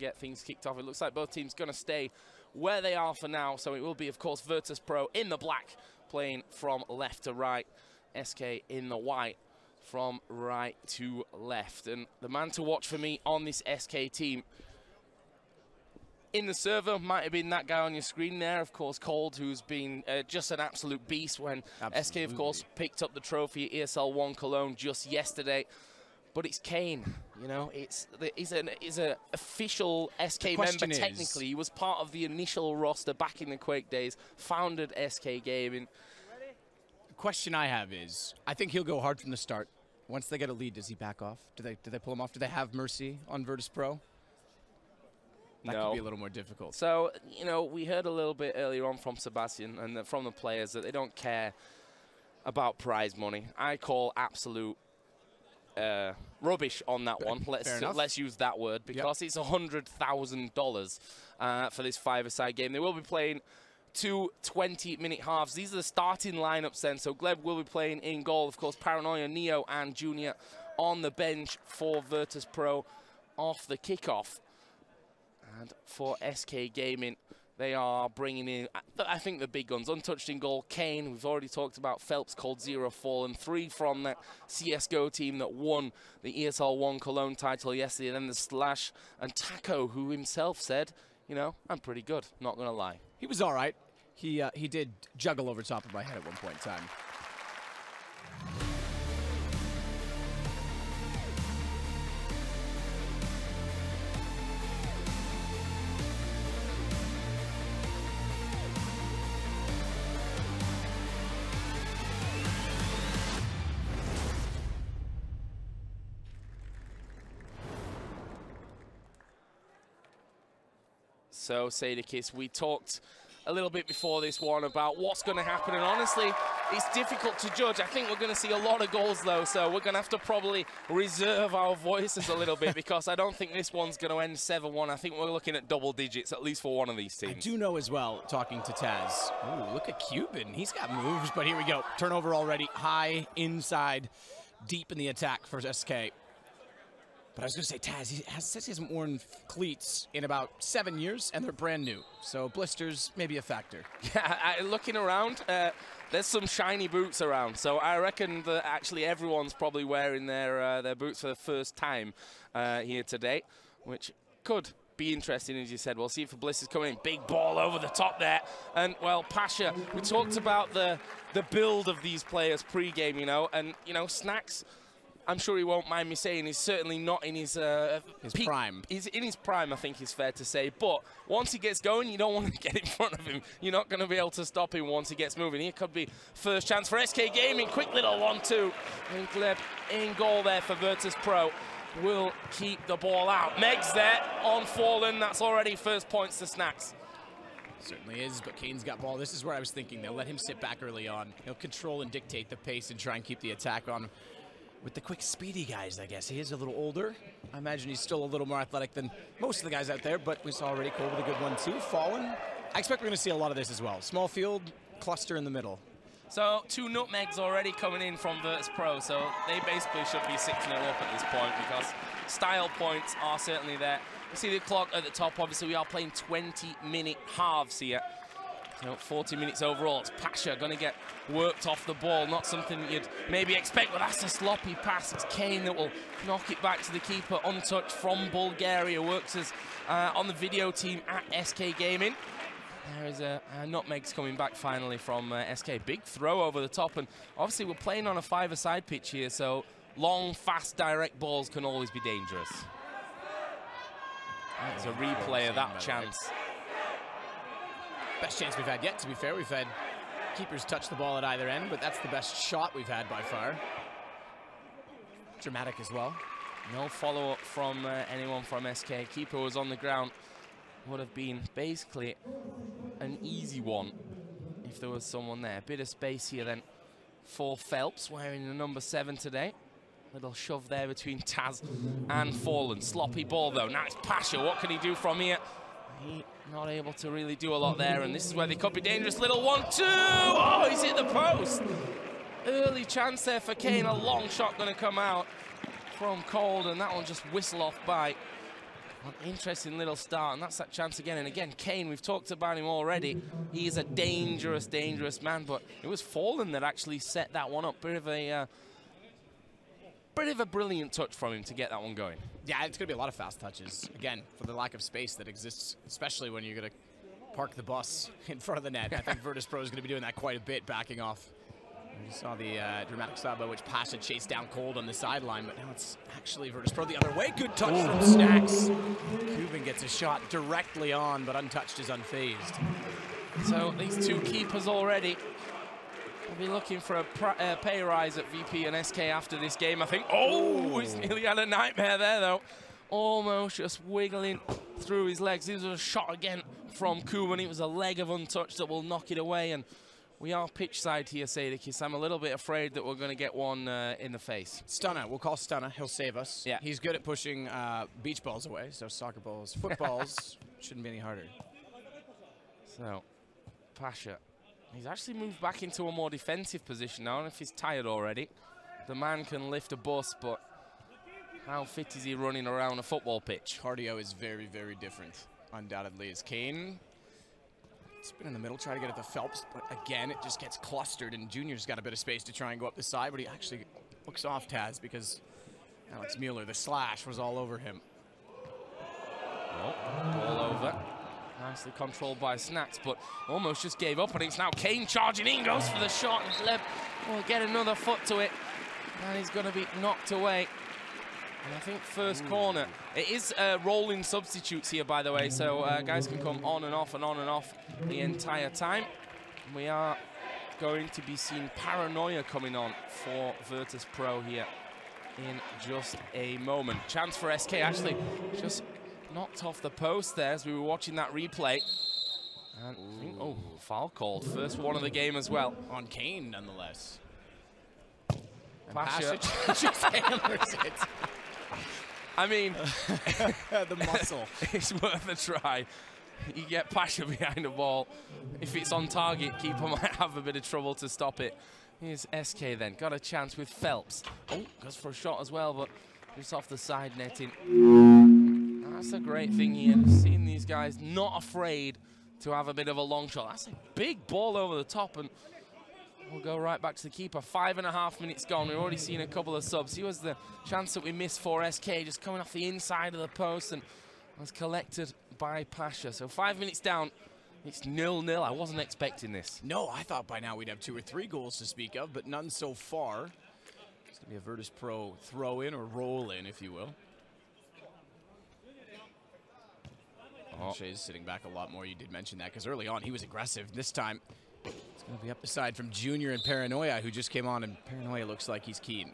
get things kicked off. It looks like both teams going to stay where they are for now. So it will be, of course, Virtus Pro in the black, playing from left to right. SK in the white, from right to left. And the man to watch for me on this SK team in the server might have been that guy on your screen there, of course, Cold, who's been just an absolute beast when SK, of course, picked up the trophy at ESL 1 Cologne just yesterday. But it's Kane, you know, he's an official SK member technically. He was part of the initial roster back in the Quake days, founded SK Gaming. Question I have is, I think he'll go hard from the start. Once they get a lead, does he back off? Do they pull him off? Do they have mercy on Virtus Pro? That could be a little more difficult. So, you know, we heard a little bit earlier on from Sebastian and from the players that they don't care about prize money. I call absolute rubbish on that one. Let's use that word, because it's $100,000 for this five-a-side game. They will be playing 2 20-minute halves. These are the starting lineups then. So Gleb will be playing in goal. Of course, Paranoia, Neo, and Junior on the bench for Virtus Pro off the kickoff. And for SK Gaming, they are bringing in, I think, the big guns. Untouched in goal, Kane. We've already talked about Phelps, Cold Zero, Fallen. 3 from that CSGO team that won the ESL 1 Cologne title yesterday. And then the Slash and Taco, who himself said, you know, I'm pretty good, not going to lie. He was all right. He did juggle over top of my head at one point in time. So, Sadakis, we talked a little bit before this one about what's going to happen, and honestly, it's difficult to judge. I think we're going to see a lot of goals, though, so we're going to have to probably reserve our voices a little bit, because I don't think this one's going to end 7-1. I think we're looking at double digits, at least for one of these teams. I do know as well, talking to Taz, ooh, look at Cuban. He's got moves, but here we go. Turnover already, high, inside, deep in the attack for SK. But I was going to say, Taz, says he hasn't worn cleats in about 7 years, and they're brand new. So blisters may be a factor. Yeah, looking around, there's some shiny boots around. So I reckon that actually everyone's probably wearing their boots for the first time here today, which could be interesting, as you said. We'll see if the blisters coming in. Big ball over the top there. And, well, Pasha, we talked about the build of these players pre-game, you know, and, you know, Snacks, I'm sure he won't mind me saying, he's certainly not in his peak prime. He's in his prime, I think it's fair to say. But once he gets going, you don't want to get in front of him. You're not going to be able to stop him once he gets moving. Here could be first chance for SK Gaming. Quick little 1-2. And Gleb in goal there for Virtus Pro. Will keep the ball out. Meg's there on Fallen. That's already first points to Snacks. Certainly is, but Kane's got ball. This is where I was thinking. They'll let him sit back early on. He'll control and dictate the pace and try and keep the attack on with the quick, speedy guys, I guess. He is a little older. I imagine he's still a little more athletic than most of the guys out there, but we saw already Cole with a good one, too. Fallen. I expect we're going to see a lot of this as well. Small field, cluster in the middle. So 2 nutmegs already coming in from Virtus Pro, so they basically should be 6-0 up at this point, because style points are certainly there. You see the clock at the top. Obviously, we are playing 20-minute halves here. So 40 minutes overall. It's Pasha going to get worked off the ball. Not something you'd maybe expect, but that's a sloppy pass. It's Kane that will knock it back to the keeper. Untouched from Bulgaria. Works as on the video team at SK Gaming. There is a nutmegs coming back finally from SK. Big throw over the top. And obviously we're playing on a 5-a-side pitch here, so long, fast, direct balls can always be dangerous. There's a replay of that chance. Best chance we've had yet, to be fair. We've had keepers touch the ball at either end, but that's the best shot we've had by far. Dramatic as well. No follow-up from anyone from SK. Keeper was on the ground. Would have been basically an easy one if there was someone there. A bit of space here then for Phelps, wearing the number 7 today. Little shove there between Taz and Fallen. Sloppy ball, though. Now it's Pasha. What can he do from here? He not able to really do a lot there, and this is where they could be dangerous. Little 1-2. Oh, he's hit the post. Early chance there for Kane. A long shot going to come out from Cold, and that one just whistle off by An interesting little start, and that's that chance again. And again, Kane, we've talked about him already. He is a dangerous, dangerous man, but it was Fallen that actually set that one up. Bit of a brilliant touch from him to get that one going. Yeah, it's going to be a lot of fast touches. Again, for the lack of space that exists, especially when you're going to park the bus in front of the net. I think Virtus Pro is going to be doing that quite a bit, backing off. We saw the dramatic style by which Pasha chased down Cold on the sideline, but now it's actually Virtus Pro the other way. Good touch from Snacks. Cuban gets a shot directly on, but untouched is unfazed. So these two keepers already will be looking for a pay rise at VP and SK after this game, I think. Oh, he's nearly had a nightmare there, though. Almost just wiggling through his legs. This was a shot again from Cuban. It was a leg of untouched that will knock it away, and we are pitch side here, Sadikis. I'm a little bit afraid that we're going to get one in the face. Stunner. We'll call Stunner. He'll save us. Yeah. He's good at pushing beach balls away, so soccer balls, footballs shouldn't be any harder. So, Pasha. He's actually moved back into a more defensive position now. I don't know if he's tired already. The man can lift a bus, but how fit is he running around a football pitch? Cardio is very, very different, undoubtedly, as Kane. Spin in the middle, try to get it to Phelps, but again, it just gets clustered, and Junior's got a bit of space to try and go up the side, but he actually looks off Taz because Alex Mueller, the slash, was all over him. Oh, ball over. Nicely controlled by Snacks, but almost just gave up, and it's now Kane charging in, goes for the shot, and Gleb will get another foot to it, and he's going to be knocked away. And I think first corner. It is rolling substitutes here, by the way, so guys can come on and off and on and off the entire time. And we are going to be seeing Paranoia coming on for Virtus Pro here in just a moment. Chance for SK, actually just knocked off the post there as we were watching that replay. And I think, oh, foul called. First one of the game as well. On Kane, nonetheless. Pasha just hammers it. I mean, the muscle. It's worth a try. You get Pasha behind the ball. If it's on target, keeper might have a bit of trouble to stop it. Here's SK then. Got a chance with Phelps. Oh, goes for a shot as well, but just off the side netting. That's a great thing here. Seeing these guys not afraid to have a bit of a long shot. That's a big ball over the top, and we'll go right back to the keeper. 5.5 minutes gone. We've already seen a couple of subs. Here was the chance that we missed for SK, just coming off the inside of the post and was collected by Pasha. So 5 minutes down. It's 0-0. I wasn't expecting this. No, I thought by now we'd have 2 or 3 goals to speak of, but none so far. It's going to be a Virtus Pro throw in or roll in, if you will. Shay's sitting back a lot more. You did mention that because early on he was aggressive. This time it's going to be up the side from Junior and Paranoia, who just came on, and Paranoia looks like he's keen.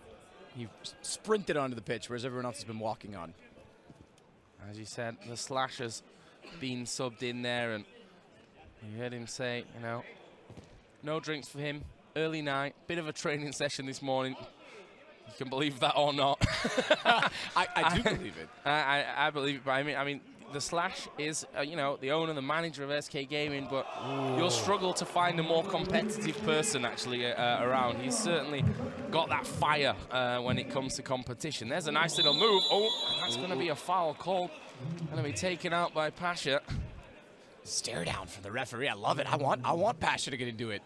He sprinted onto the pitch, whereas everyone else has been walking on. As you said, the slashers being subbed in there, and you heard him say, you know, no drinks for him. Early night, bit of a training session this morning. You can believe that or not. I do believe it. I believe it, but I mean, the Slash is, you know, the owner, the manager of SK Gaming, but you'll struggle to find a more competitive person actually around. He's certainly got that fire when it comes to competition. There's a nice little move. Oh, and that's going to be a foul call. Going to be taken out by Pasha. Stare down from the referee. I love it. I want Pasha to get into it.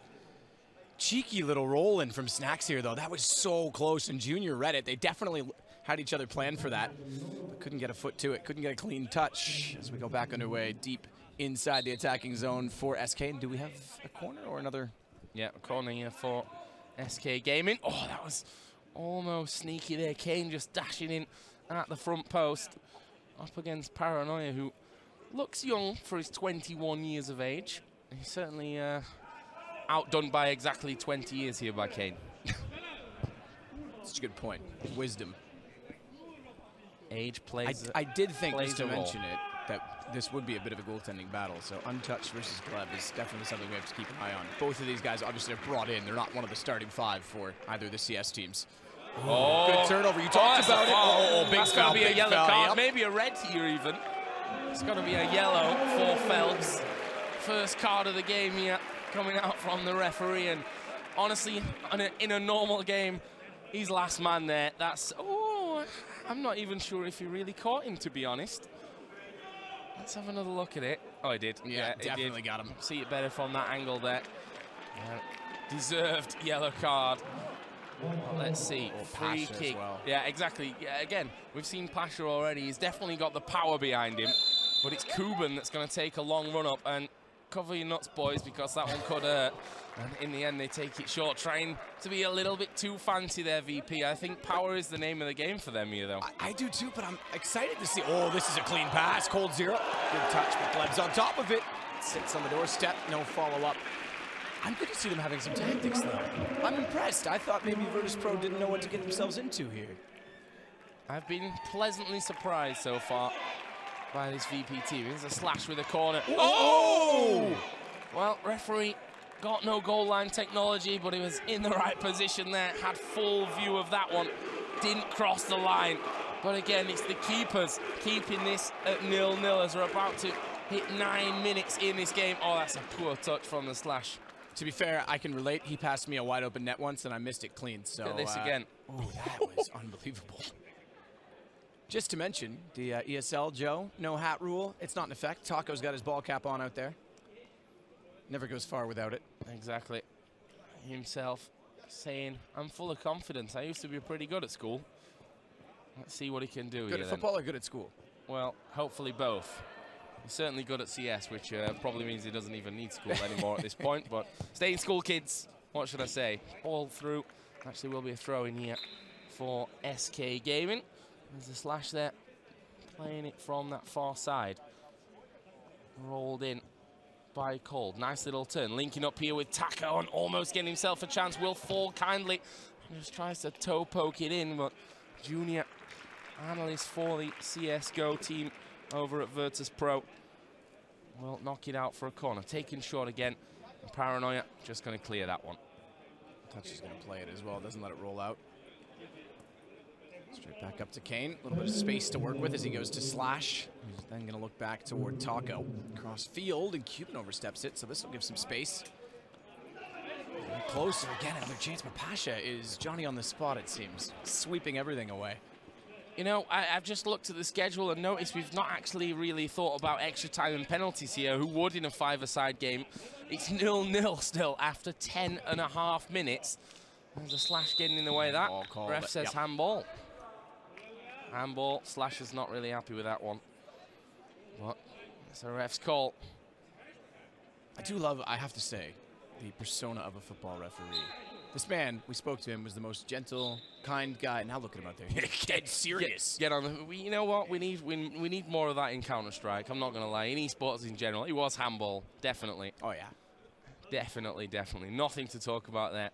Cheeky little roll in from Snacks here, though. That was so close, and Junior read it. They definitely had each other planned for that, but couldn't get a foot to it, couldn't get a clean touch as we go back underway deep inside the attacking zone for SK. And do we have a corner or another? Yeah, a corner here for SK Gaming. Oh, that was almost sneaky there. Kane just dashing in at the front post up against Paranoia, who looks young for his 21 years of age. He's certainly outdone by exactly 20 years here by Kane. That's a good point. Wisdom. Age plays. I did think, just to mention it, that this would be a bit of a goaltending battle. So untouched versus Gleb is definitely something we have to keep an eye on. Both of these guys obviously are brought in. They're not one of the starting 5 for either of the CS teams. Oh, good turnover. You talked about it. Oh, big that's foul. That's going to be a yellow card. Yep. Maybe a red here even. It's going to be a yellow for Phelps. First card of the game here coming out from the referee. And honestly, in a normal game, he's last man there. That's, oh, I'm not even sure if he really caught him, to be honest. Let's have another look at it. Oh, it did. Yeah, it definitely did. got him. See it better from that angle there. Deserved yellow card. Well, let's see. Free kick. Well. Yeah, exactly. Yeah, again, we've seen Pasha already. He's definitely got the power behind him. But it's Kuban that's going to take a long run up. And cover your nuts, boys, because that one could hurt. And in the end, they take it short, trying to be a little bit too fancy there, VP. I think power is the name of the game for them here, though. I do too, but I'm excited to see. Oh, this is a clean pass. Cold zero. Good touch, but Gleb's on top of it. Sits on the doorstep. No follow-up. I'm good to see them having some tactics, though. I'm impressed. I thought maybe Virtus.pro didn't know what to get themselves into here. I've been pleasantly surprised so far by this VP team. There's a slash with a corner. Oh! Well, referee got no goal line technology, but he was in the right position there. Had full view of that one. Didn't cross the line. But again, it's the keepers keeping this at 0-0 as we're about to hit 9 minutes in this game. Oh, that's a poor touch from the slash. To be fair, I can relate. He passed me a wide open net once, and I missed it clean. So look at this again. Oh, that was unbelievable. Just to mention, the ESL, Joe, no hat rule. It's not in effect. Taco's got his ball cap on out there. Never goes far without it. Exactly. Himself saying, I'm full of confidence. I used to be pretty good at school. Let's see what he can do here. Good at football or good at school? Well, hopefully both. He's certainly good at CS, which probably means he doesn't even need school anymore at this point. But stay in school, kids. What should I say? Ball through. Actually, will be a throw in here for SK Gaming. There's a slash there. Playing it from that far side. Rolled in by Cold. Nice little turn. Linking up here with Taco and almost getting himself a chance. Will fall kindly. Just tries to toe poke it in, but junior analyst for the CSGO team over at Virtus.pro will knock it out for a corner. Taking short again. And Paranoia just going to clear that one. Touch is going to play it as well. Doesn't let it roll out. Straight back up to Kane. A little bit of space to work with as he goes to slash. He's then going to look back toward Taco. Cross field, and Cuban oversteps it, so this will give some space. And closer again, another chance, but Pasha is Johnny on the spot, it seems. Sweeping everything away. You know, I've just looked at the schedule and noticed we've not actually really thought about extra time and penalties here. Who would in a five-a-side game? It's 0-0 still after 10.5 minutes. There's a slash getting in the way of that. Ref says handball. Handball. Slash is not really happy with that one. But it's a ref's call. I do love, I have to say, the persona of a football referee. This man, we spoke to him, was the most gentle, kind guy. Now look at him out there. He's dead serious. Get on the, you know what? We need more of that in Counter-Strike. I'm not going to lie. In esports in general, it was handball. Definitely. Oh, yeah. Definitely, definitely. Nothing to talk about there.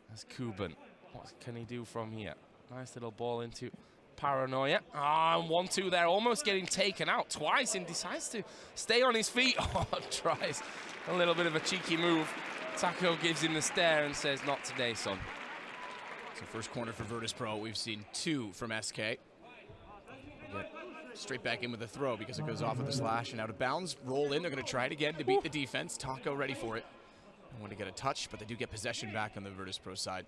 That's Kuban. What can he do from here? Nice little ball into Paranoia. Ah, 1-2 there. Almost getting taken out twice and decides to stay on his feet. Oh, tries a little bit of a cheeky move. Taco gives him the stare and says, not today, son. So first corner for Virtus.pro. We've seen 2 from SK. Get straight back in with the throw because it goes off with the slash and out of bounds. Roll in. They're going to try it again to beat the defense. Taco ready for it. I want to get a touch, but they do get possession back on the Virtus.pro side.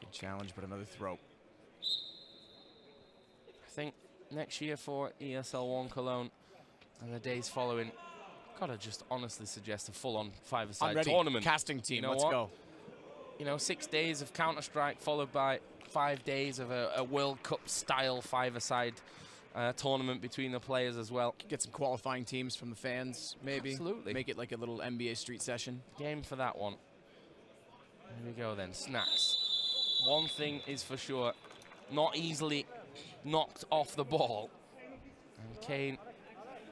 Good challenge, but another throw. I think next year for ESL 1 Cologne and the days following, gotta just honestly suggest a full-on five-a-side tournament. Casting team, you know let's go. You know, 6 days of Counter-Strike followed by 5 days of a World Cup-style five-a-side tournament between the players as well. Get some qualifying teams from the fans, maybe. Absolutely. Make it like a little NBA street session. Game for that one. Here we go then, Snacks. One thing is for sure, not easily knocked off the ball. And Kane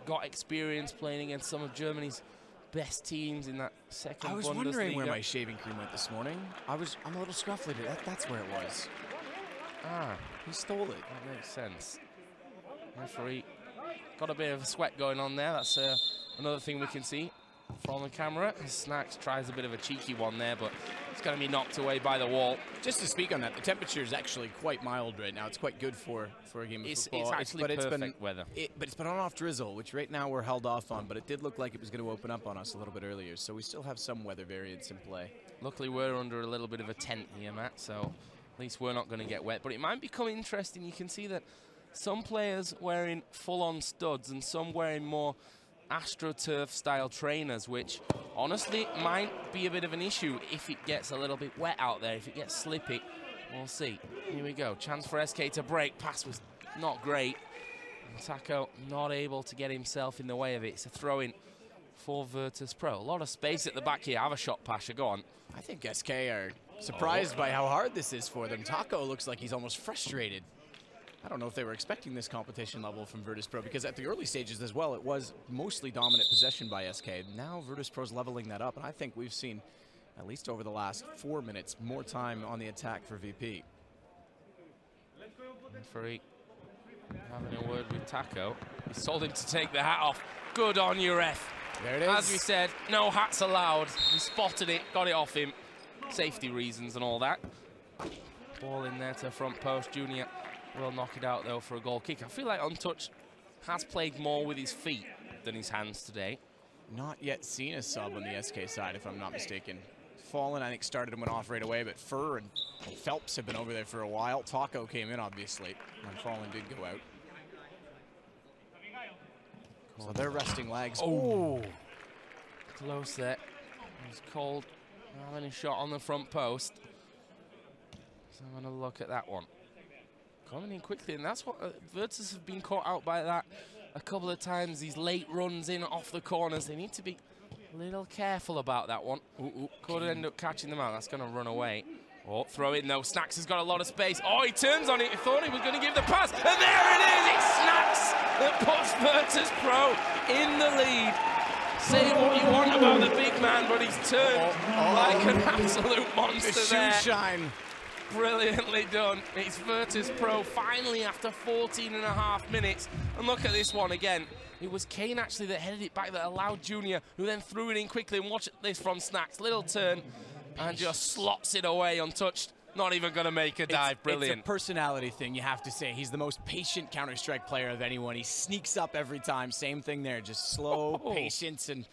got experience playing against some of Germany's best teams in that second Bundesliga. I was wondering where my shaving cream went this morning. I'm a little scruffly, but that's where it was. Ah, he stole it. That makes sense. Referee got a bit of a sweat going on there. That's another thing we can see from the camera. Snacks tries a bit of a cheeky one there, but it's going to be knocked away by the wall. Just to speak on that, the temperature is actually quite mild right now. It's quite good for a game of football. It's actually perfect weather. But it's been on-off drizzle, which right now we're held off on, but it did look like it was going to open up on us a little bit earlier, so we still have some weather variance in play. Luckily, we're under a little bit of a tent here, Matt, so at least we're not going to get wet. But it might become interesting. You can see that some players wearing full-on studs and some wearing more AstroTurf-style trainers, which honestly might be a bit of an issue if it gets a little bit wet out there, if it gets slippy. We'll see. Here we go. Chance for SK to break. Pass was not great. Taco not able to get himself in the way of it. It's a throw-in for Virtus Pro. A lot of space at the back here. Have a shot, Pasha. Go on. I think SK are surprised by how hard this is for them. Taco looks like he's almost frustrated. I don't know if they were expecting this competition level from Virtus Pro, because at the early stages as well, it was mostly dominant possession by SK. Now Virtus Pro's leveling that up, and I think we've seen, at least over the last 4 minutes, more time on the attack for VP. Referee having a word with Taco. He's told him to take the hat off. Good on you, ref. There it is. As we said, no hats allowed. He spotted it, got it off him. Safety reasons and all that. Ball in there to front post. Junior will knock it out, though, for a goal kick. I feel like Untouched has played more with his feet than his hands today. Not yet seen a sub on the SK side, if I'm not mistaken. Fallen, I think, started and went off right away, but Fur and Phelps have been over there for a while. Taco came in, obviously, when Fallen did go out. So they're resting legs. Oh, close there. It was cold. Having a shot on the front post. So I'm going to look at that one. Coming in quickly, and that's what Virtus have been caught out by that a couple of times. These late runs in off the corners. They need to be a little careful about that one. Could end up catching them out. That's going to run away. Oh, throw in though. Snacks has got a lot of space. Oh, he turns on it. He thought he was going to give the pass. And there it is. It's Snacks that puts Virtus Pro in the lead. Say what you want about the big man, but he's turned like an absolute monster there. Shoe shine. Brilliantly done. It's Virtus Pro finally after 14.5 minutes. And look at this one again. It was Kane actually that headed it back that allowed Junior, who then threw it in quickly. And watch this from Snacks. Little turn and just slots it away untouched. Not even going to make a dive. Brilliant. It's a personality thing, you have to say. He's the most patient Counter-Strike player of anyone. He sneaks up every time. Same thing there. Just slow patience. And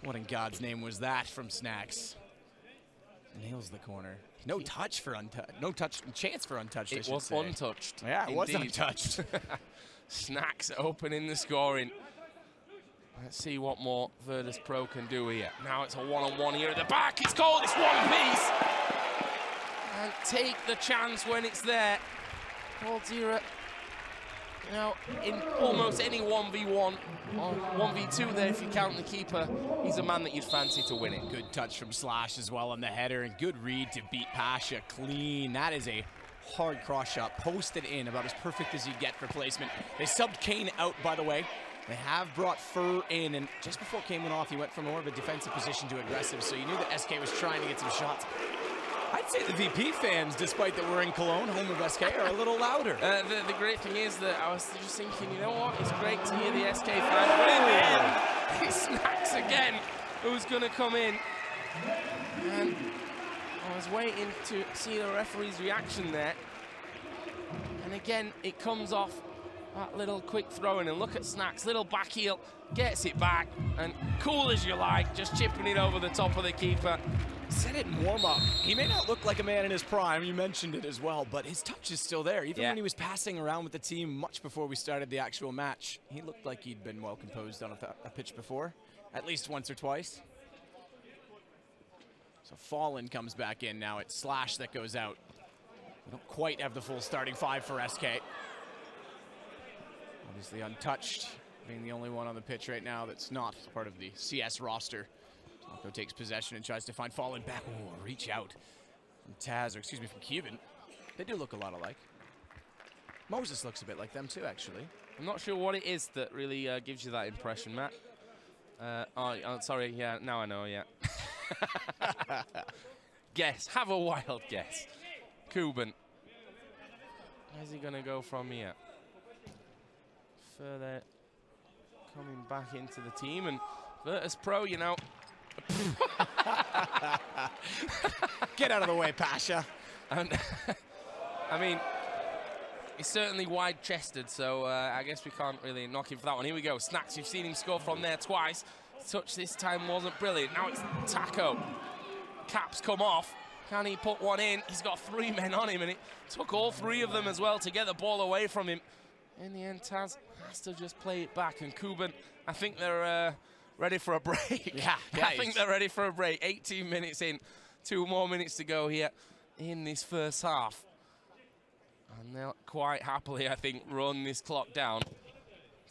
what in God's name was that from Snacks? Nails the corner. No touch for untouched. No touch chance for untouched. It was untouched. Yeah, it was untouched. Snacks opening the scoring. Let's see what more Virtus Pro can do here. Now it's a one-on-one here at the back. It's called. It's one piece. And take the chance when it's there. Called Zira. You know, in almost any 1v1 or 1v2 there, if you count the keeper, he's a man that you'd fancy to win it. Good touch from Slash as well on the header, and good read to beat Pasha clean. That is a hard cross shot, posted in, about as perfect as you get for placement. They subbed Kane out, by the way. They have brought Fur in, and just before Kane went off, he went from more of a defensive position to aggressive, so you knew that SK was trying to get some shots. I'd say the VP fans, despite that we're in Cologne, home of SK, are a little louder. The great thing is that I was just thinking, you know what? It's great to hear the SK fans. But in the end, it's Snacks again who's going to come in. And I was waiting to see the referee's reaction there. And again, it comes off that little quick throw-in. And look at Snacks, little back heel, gets it back. And cool as you like, just chipping it over the top of the keeper. Said it in warm-up. He may not look like a man in his prime, you mentioned it as well, but his touch is still there. Even when he was passing around with the team much before we started the actual match, he looked like he'd been well composed on a pitch before, at least once or twice. So Fallen comes back in now. It's Slash that goes out. We don't quite have the full starting five for SK. Obviously Untouched being the only one on the pitch right now that's not part of the CS roster. Taco takes possession and tries to find Fallen back. Oh, reach out from Taz, or excuse me, from Cuban. They do look a lot alike. Moses looks a bit like them too, actually. I'm not sure what it is that really gives you that impression, Matt. Oh, sorry, yeah, now I know, yeah. Guess, have a wild guess. Cuban. Where's he going to go from here? Further coming back into the team, and Virtus Pro, you know. Get out of the way, Pasha. And I mean, he's certainly wide-chested, so I guess we can't really knock him for that one. Here we go, Snacks. You've seen him score from there twice. Touch this time wasn't brilliant. Now it's Taco. Caps come off. Can he put one in? He's got 3 men on him, and it took all 3 of them as well to get the ball away from him. in the end, Taz has to just play it back. And Kuban, I think they're ready for a break. Yeah, I think they're ready for a break. 18 minutes in, 2 more minutes to go here in this first half. And they'll quite happily, I think, run this clock down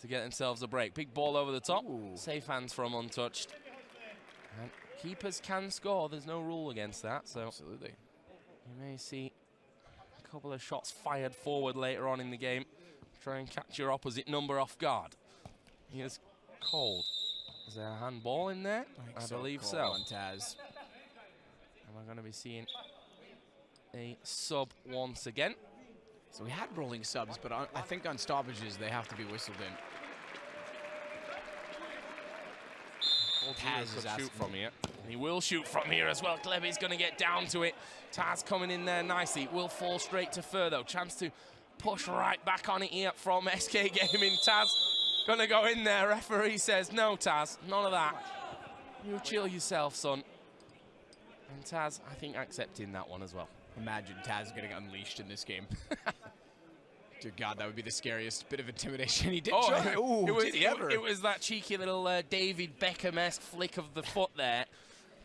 to get themselves a break. Big ball over the top. Ooh. Safe hands from Untouched. And keepers can score. There's no rule against that. So Absolutely. you may see a couple of shots fired forward later on in the game. Try and catch your opposite number off guard. Here's Cold. Is there a handball in there? I believe so. On Taz. And we're going to be seeing a sub once again. So we had rolling subs, but I think on stoppages they have to be whistled in. Taz is shoot from here. And he will shoot from here as well. Kleby's going to get down to it. Taz coming in there nicely. Will fall straight to Fur though. Chance to push right back on it here from SK Gaming. Taz going to go in there. Referee says, no, Taz, none of that. You chill yourself, son. And Taz, I think, accepting that one as well. Imagine Taz getting unleashed in this game. Dear God, that would be the scariest bit of intimidation. He did try. Ooh, it was that cheeky little David Beckham-esque flick of the foot there.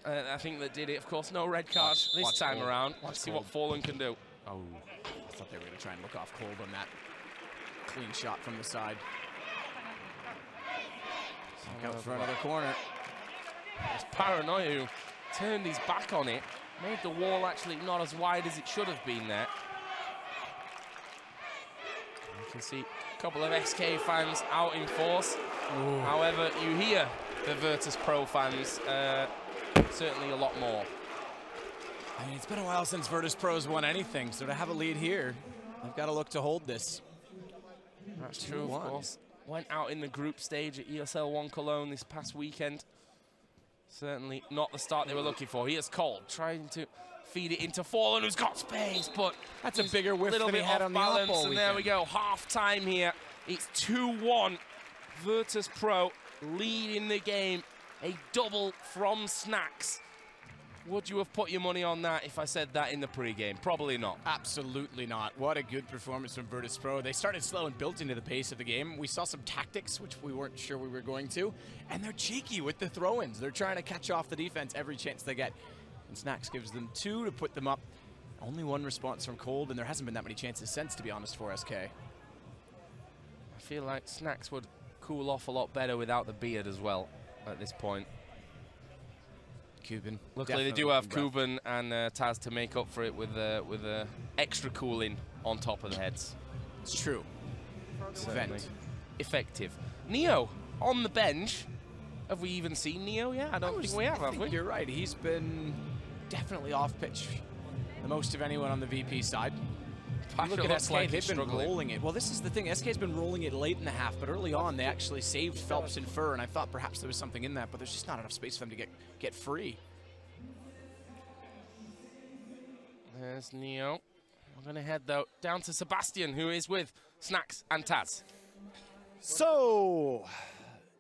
I think that did it. Of course, no red card this time around. Let's see what Fallen can do. Oh, I thought they were going to try and look off Cold on that clean shot from the side. Look out for another corner. It's Paranoia who turned his back on it. Made the wall actually not as wide as it should have been there. You can see a couple of SK fans out in force. Ooh. However, you hear the Virtus Pro fans certainly a lot more. I mean, it's been a while since Virtus Pro's won anything, so to have a lead here, they've got to look to hold this. That's true, of course. Went out in the group stage at ESL 1 Cologne this past weekend. Certainly not the start they were looking for. Here's Cold trying to feed it into Fallen, who's got space, but that's a bigger whiff than he had on the balance. And there we go, half time here. It's 2-1. Virtus Pro leading the game. A double from Snacks. Would you have put your money on that if I said that in the pregame? Probably not. Absolutely not. What a good performance from Virtus Pro. They started slow and built into the pace of the game. We saw some tactics, which we weren't sure we were going to. And they're cheeky with the throw-ins. They're trying to catch off the defense every chance they get. And Snacks gives them 2 to put them up. Only 1 response from Cold, and there hasn't been that many chances since, to be honest, for SK. I feel like Snacks would cool off a lot better without the beard as well at this point. Kuban. Luckily, they do have Kuban and Taz to make up for it with extra cooling on top of the heads. It's true. Certainly effective. Neo on the bench. Have we even seen Neo yet? I don't think we have, have we? You're right. He's been definitely off pitch the most of anyone on the VP side. Look at SK, like they've been rolling it. Well, this is the thing. SK's been rolling it late in the half, but early on they actually saved Phelps and Fur, and I thought perhaps there was something in that, but there's just not enough space for them to get free. There's Neo. I'm going to head, though, down to Sebastian, who is with Snacks and Taz. So,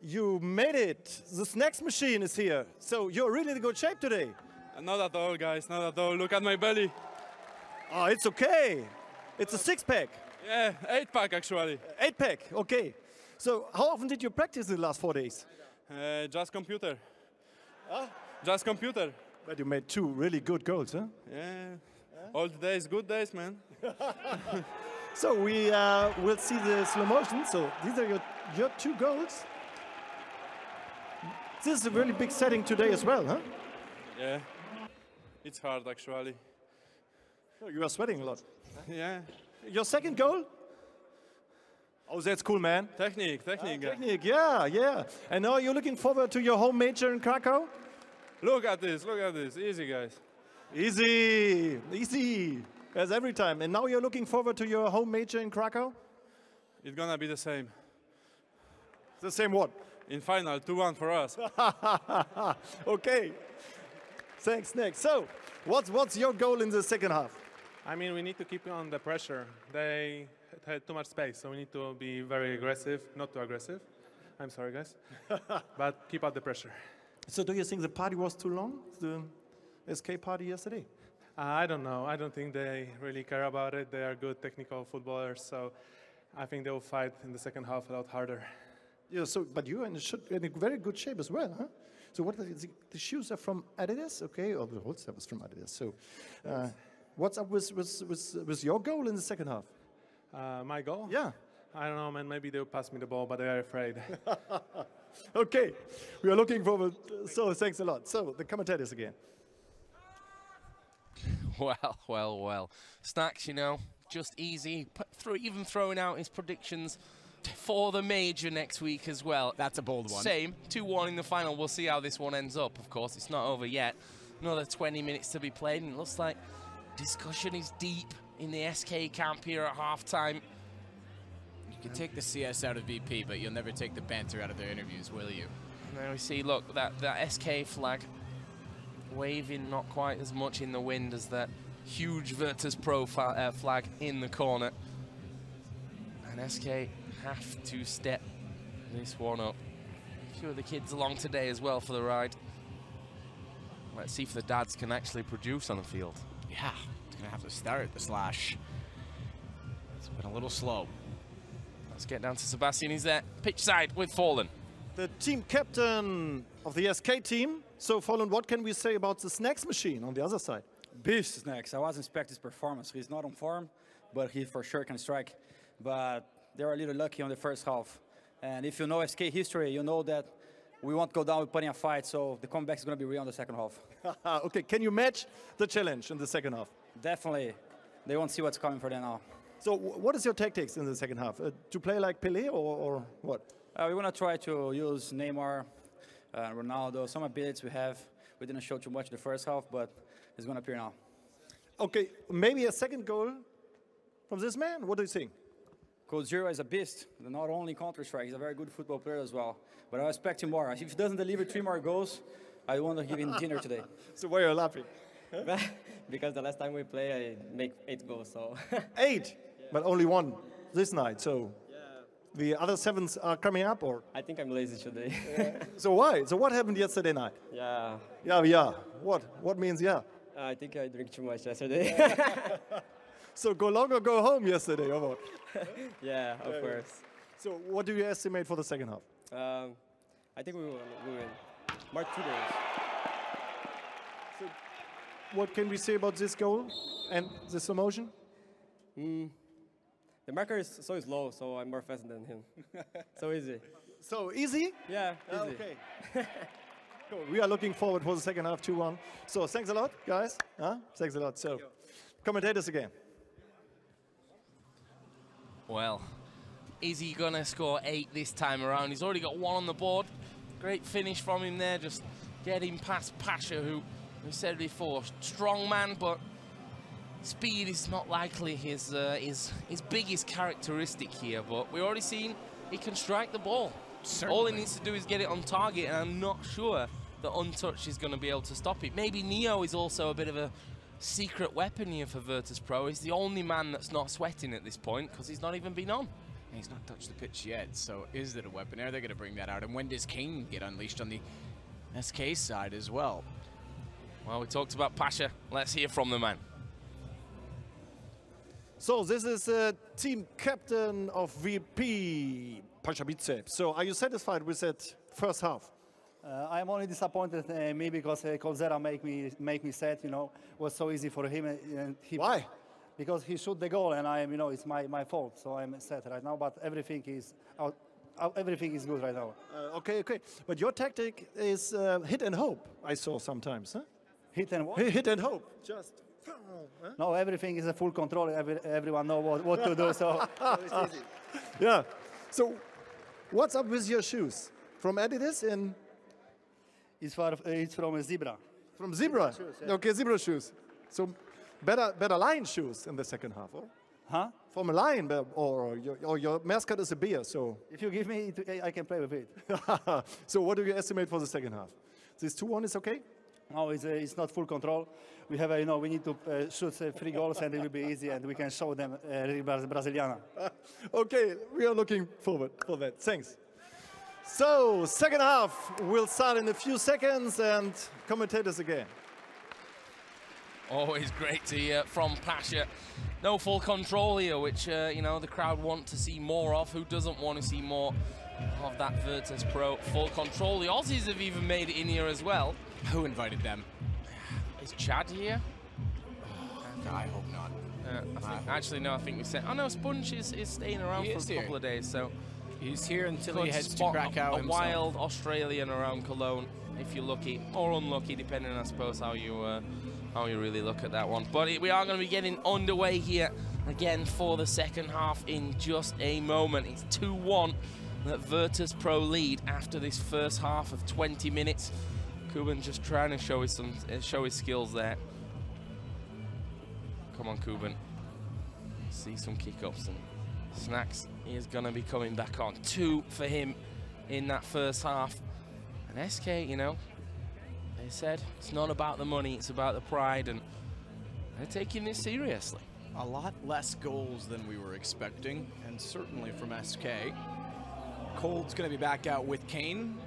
you made it. The Snacks machine is here. So, you're really in good shape today. Not at all, guys. Not at all. Look at my belly. Oh, it's okay. It's a 6-pack. Yeah, 8-pack actually. 8-pack, okay. So how often did you practice in the last 4 days? Just computer. Huh? Just computer. But you made 2 really good goals, huh? Yeah. Old days, good days, man. So we will see the slow motion. So these are your 2 goals. This is a really big setting today as well, huh? Yeah. It's hard actually. Oh, you are sweating a lot. Yeah. Your second goal? Oh, that's cool, man. Technique. Technique, yeah. And now you're looking forward to your home major in Krakow? Look at this. Easy, guys. Easy. As every time. And now you're looking forward to your home major in Krakow? It's gonna be the same. The same what? In final, 2-1 for us. Okay. Thanks, Nick. So, what's your goal in the second half? I mean, we need to keep on the pressure. They had too much space, so we need to be very aggressive, not too aggressive. I'm sorry, guys. But keep out the pressure. So do you think the party was too long, the SK party yesterday? I don't know. I don't think they really care about it. They are good technical footballers, so I think they will fight in the second half a lot harder. Yeah, so, but you're in a very good shape as well, huh? So what the shoes are from Adidas, okay? Or the whole stuff is from Adidas. So what's up with your goal in the second half? My goal? Yeah. I don't know, man. Maybe they'll pass me the ball, but they are afraid. Okay, we are looking forward. So thanks a lot. So the commentators again. Well. Snacks, you know, just easy. Even throwing out his predictions for the major next week as well. That's a bold one. Same, 2-1 in the final. We'll see how this one ends up, of course. It's not over yet. Another 20 minutes to be played, and it looks like discussion is deep in the SK camp here at halftime. You can take the CS out of VP, but you'll never take the banter out of their interviews, will you? There we see, look, that SK flag waving not quite as much in the wind as that huge Virtus Pro flag in the corner. And SK have to step this one up. A few of the kids along today as well for the ride. Let's see if the dads can actually produce on the field. Yeah, it's gonna have to start the slash. It's been a little slow. Let's get down to Sebastian. He's there, pitch side with Fallen. The team captain of the SK team. So, Fallen, what can we say about the Snacks machine on the other side? Beast Snacks. I wasn't expecting his performance. He's not on form, but he for sure can strike. But they were a little lucky on the first half. And if you know SK history, you know that we won't go down with putting a fight, so the comeback is going to be real in the second half. Okay, can you match the challenge in the second half? Definitely. They won't see what's coming for them now. So what is your tactics in the second half? To play like Pelé or what? We're going to try to use Neymar, Ronaldo, some abilities we have. We didn't show too much in the first half, but it's going to appear now. Okay, maybe a second goal from this man? What do you think? Code Zero is a beast. Not only Counter-Strike, he's a very good football player as well. But I expect him more. If he doesn't deliver 3 more goals, I want to give him dinner today. So why are you laughing? Because the last time we play, I make 8 goals, so. 8? But only 1 this night, so yeah. The other 7s are coming up, or? I think I'm lazy today. So why? So what happened yesterday night? Yeah. Yeah. What means yeah? I think I drank too much yesterday. So go long or go home yesterday, or what? Yeah, of course. So what do you estimate for the second half? I think we will win. Mark 2 goals. So what can we say about this goal and this emotion? The marker is so low, so I'm more fast than him. So easy. So easy? Yeah, easy. Okay. Cool. We are looking forward for the second half, 2-1. So thanks a lot, guys. Thanks a lot. So commentators again. Well, is he going to score 8 this time around? He's already got 1 on the board. Great finish from him there, just getting past Pasha, who we said before, strong man, but speed is not likely his biggest characteristic here. But we've already seen he can strike the ball. Certainly. All he needs to do is get it on target, and I'm not sure that Untouched is going to be able to stop it. Maybe Neo is also a bit of a secret weapon here for Virtus Pro. He's the only man that's not sweating at this point because he's not even been on. He's not touched the pitch yet, so is it a weapon? Are they going to bring that out? And when does King get unleashed on the SK side as well? Well, we talked about Pasha. Let's hear from the man. So this is team captain of VP, Pasha Bicep. So are you satisfied with that first half? I'm only disappointed me because Colzera make me sad. You know, it was so easy for him. And Why? Because he shoot the goal, and it's my fault. So I'm sad right now. But everything is out. Everything is good right now. Okay. But your tactic is hit and hope. I saw sometimes, huh? Hit and what? Hit and hope. Just. No, everything is a full control. Everyone know what to do. So it's easy. Yeah. So, what's up with your shoes? From Adidas and? It's from Zebra. From Zebra. Shoes, yeah. Okay, Zebra shoes. So, better Lion shoes in the second half, or? Huh? From a Lion, or your mascot is a bear. So. If you give me, I can play with it. So, what do you estimate for the second half? This 2-1 is okay? No, it's not full control. We have, we need to shoot 3 goals, and it will be easy, and we can show them Brasiliana. Okay, we are looking forward for that. Thanks. So, second half will start in a few seconds, and commentators again. Always great to hear from Pasha. no full control here, which, you know, the crowd want to see more of. Who doesn't want to see more of that Virtus Pro full control? The Aussies have even made it in here as well. Who invited them? Is Chad here? I hope not. Actually, no, I think we said... Oh, no, Sponge is staying around for a couple of days, so... He's here until he heads to spot Krakow a wild Australian around Cologne, if you're lucky, or unlucky, depending, I suppose, how you really look at that one. But we are going to be getting underway here again for the second half in just a moment. It's 2-1 that Virtus Pro lead after this first half of 20 minutes. Kuban just trying to show his skills there. Come on, Kuban. See some kick-ups, and Snacks is going to be coming back on. 2 for him in that first half. And SK, you know, they said it's not about the money, it's about the pride, and they're taking this seriously. A lot less goals than we were expecting, and certainly from SK. Cold's going to be back out with Kane.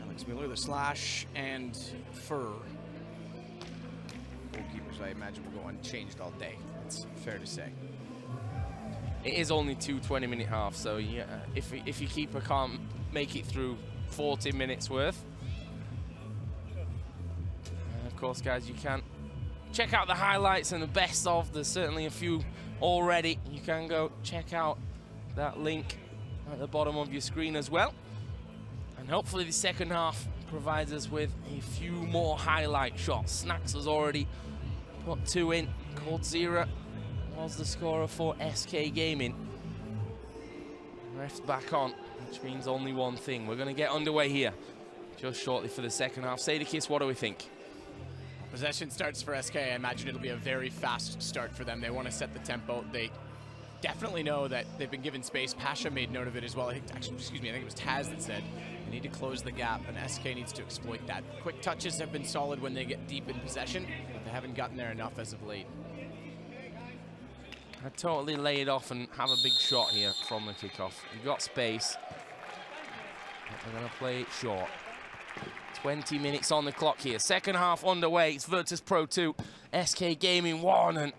Alex Miller, the Slash, and Fur. Goalkeepers, I imagine, will go unchanged all day. That's fair to say. It is only 2 20-minute halves, so yeah, if your keeper can't make it through 40 minutes worth. And of course, guys, you can check out the highlights and the best of. There's certainly a few already. You can go check out that link at the bottom of your screen as well. And hopefully the second half provides us with a few more highlight shots. Snacks has already put 2 in. Coldzera was the scorer for SK Gaming. Ref's back on, which means only one thing. We're going to get underway here just shortly for the second half. Sadikis, what do we think? Possession starts for SK. I imagine it'll be a very fast start for them. They want to set the tempo. They definitely know that they've been given space. Pasha made note of it as well. Actually, excuse me, I think it was Taz that said they need to close the gap, and SK needs to exploit that. Quick touches have been solid when they get deep in possession, but they haven't gotten there enough as of late. I totally lay it off and have a big shot here from the kickoff. You've got space. They're going to play it short. 20 minutes on the clock here. Second half underway. It's Virtus Pro 2, SK Gaming 1, and,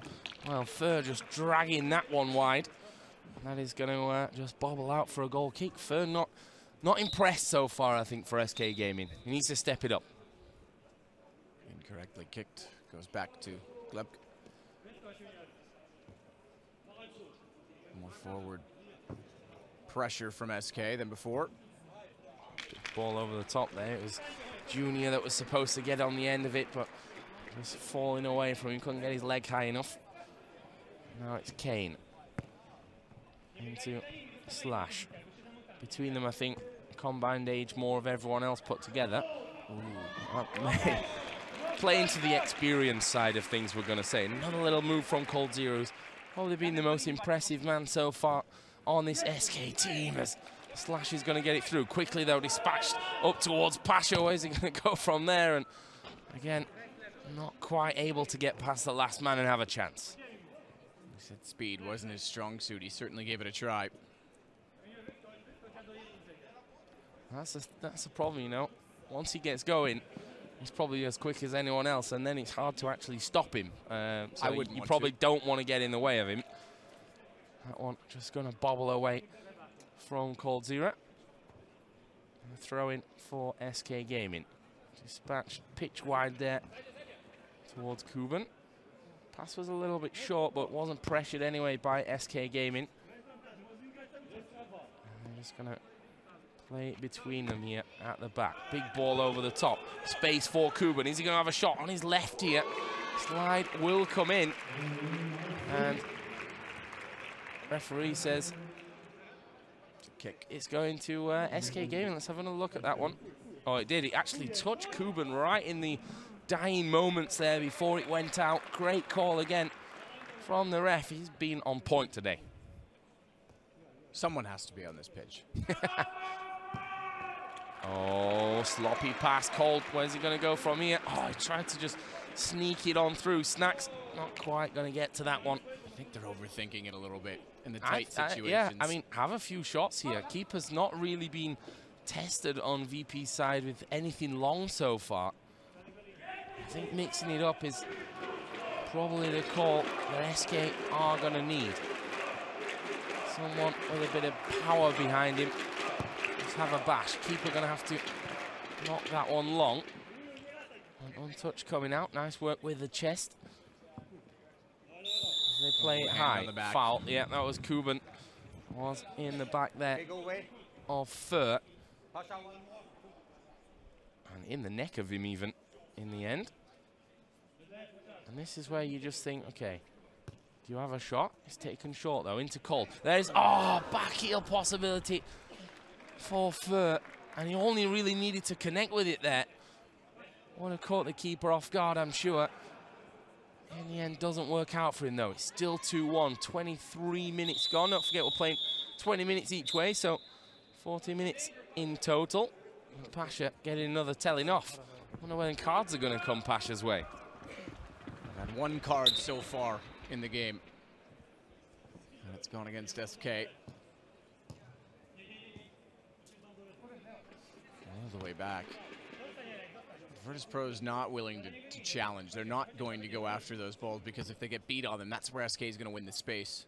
well, Fur just dragging that one wide. That is going to just bobble out for a goal kick. Fur not impressed so far, I think, for SK Gaming. He needs to step it up. Incorrectly kicked. Goes back to Gleb. More forward pressure from SK than before. Ball over the top there. It was Junior that was supposed to get on the end of it, but just falling away from him. Couldn't get his leg high enough. Now it's Kane. Into Slash. Between them, I think, combined age more of everyone else put together. Play into the experience side of things, we're going to say. Another little move from Coldzera, who's probably been the most impressive man so far on this SK team, as Slash is going to get it through. Quickly, though, dispatched up towards Pasha. Where's he going to go from there? And again, not quite able to get past the last man and have a chance. He said speed wasn't his strong suit. He certainly gave it a try. That's a problem, you know. Once he gets going, he's probably as quick as anyone else, and then it's hard to actually stop him. So you probably don't want to get in the way of him. That one just going to bobble away from Coldzera. And a throw in for SK Gaming. Dispatched pitch wide there towards Kuban. Pass was a little bit short, but wasn't pressured anyway by SK Gaming. And they're just going to play it between them here at the back. Big ball over the top. Space for Kuban. Is he going to have a shot on his left here? Slide will come in. And referee says it's a kick. It's going to SK Gaming. Let's have another look at that one. Oh, it did. It actually touched Kuban right in the dying moments there before it went out. Great call again from the ref. He's been on point today. Someone has to be on this pitch. Oh, sloppy pass, Cold. Where's he going to go from here? Oh, he tried to just sneak it on through. Snacks not quite going to get to that one. I think they're overthinking it a little bit in the tight situations. Yeah, I mean, have a few shots here. Keeper's not really been tested on VP's side with anything long so far. I think mixing it up is probably the call that SK are going to need. Someone with a bit of power behind him. Let's have a bash. Keeper going to have to knock that one long. An untouched coming out. Nice work with the chest. As they play it high. Foul. Yeah, that was Kuban. Was in the back there of Furt. And in the neck of him even in the end. And this is where you just think, okay, do you have a shot? It's taken short though, into Cole. There's, oh, back heel possibility for Furt. And he only really needed to connect with it there. Would have caught the keeper off guard, I'm sure. In the end, doesn't work out for him though. It's still 2-1, 23 minutes gone. Don't forget we're playing 20 minutes each way, so 40 minutes in total. And Pasha getting another telling off. Wonder when cards are going to come Pasha's way. Had one card so far in the game. And it's gone against SK. All the way back. Virtus Pro is not willing to challenge. They're not going to go after those balls because if they get beat on them, that's where SK is going to win the space.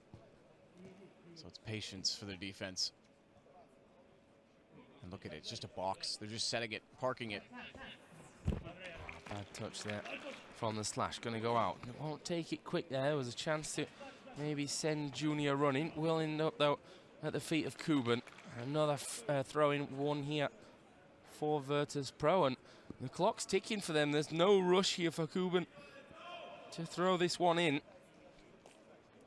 So it's patience for their defense. And look at it, it's just a box. They're just setting it, parking it. Bad touch there from the slash. Going to go out. Won't take it quick there. There was a chance to maybe send Junior running. Will end up, though, at the feet of Kuban. Another throw-in one here for Virtus Pro. And the clock's ticking for them. There's no rush here for Kuban to throw this one in.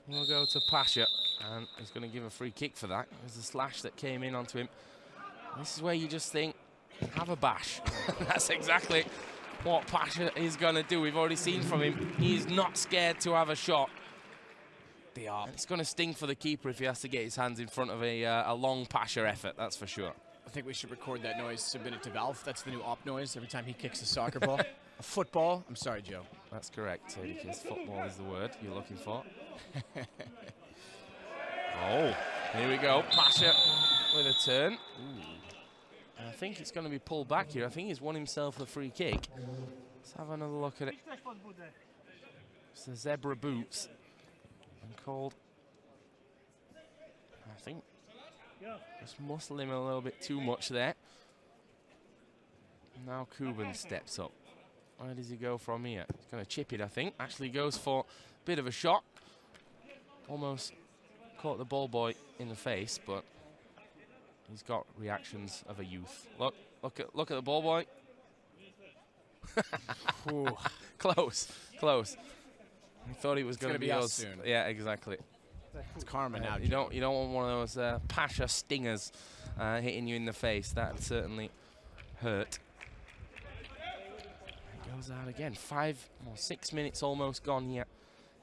We'll go to Pasha. And he's going to give a free kick for that. There's a slash that came in onto him. This is where you just think, have a bash. That's exactly what Pasha is going to do. We've already seen from him. He's not scared to have a shot. They are. And it's going to sting for the keeper if he has to get his hands in front of a long Pasha effort, that's for sure. I think we should record that noise, submit it to Valve. That's the new op noise every time he kicks a soccer ball. A football. I'm sorry, Joe. That's correct, Sadie. Football is the word you're looking for. Oh, here we go. Pasha with a turn. Ooh. And I think it's going to be pulled back here. I think he's won himself the free kick. Let's have another look at it. It's the zebra boots. And called, I think, just muscle him a little bit too much there. Now Kuban steps up. Where does he go from here? He's going to chip it, I think. Actually goes for a bit of a shot. Almost caught the ball boy in the face, but he's got reactions of a youth. Look at the ball boy. Close. I thought he was going to be us soon. Yeah, exactly. It's karma now. You don't want one of those Pasha stingers hitting you in the face. That certainly hurt. It goes out again. 6 minutes almost gone here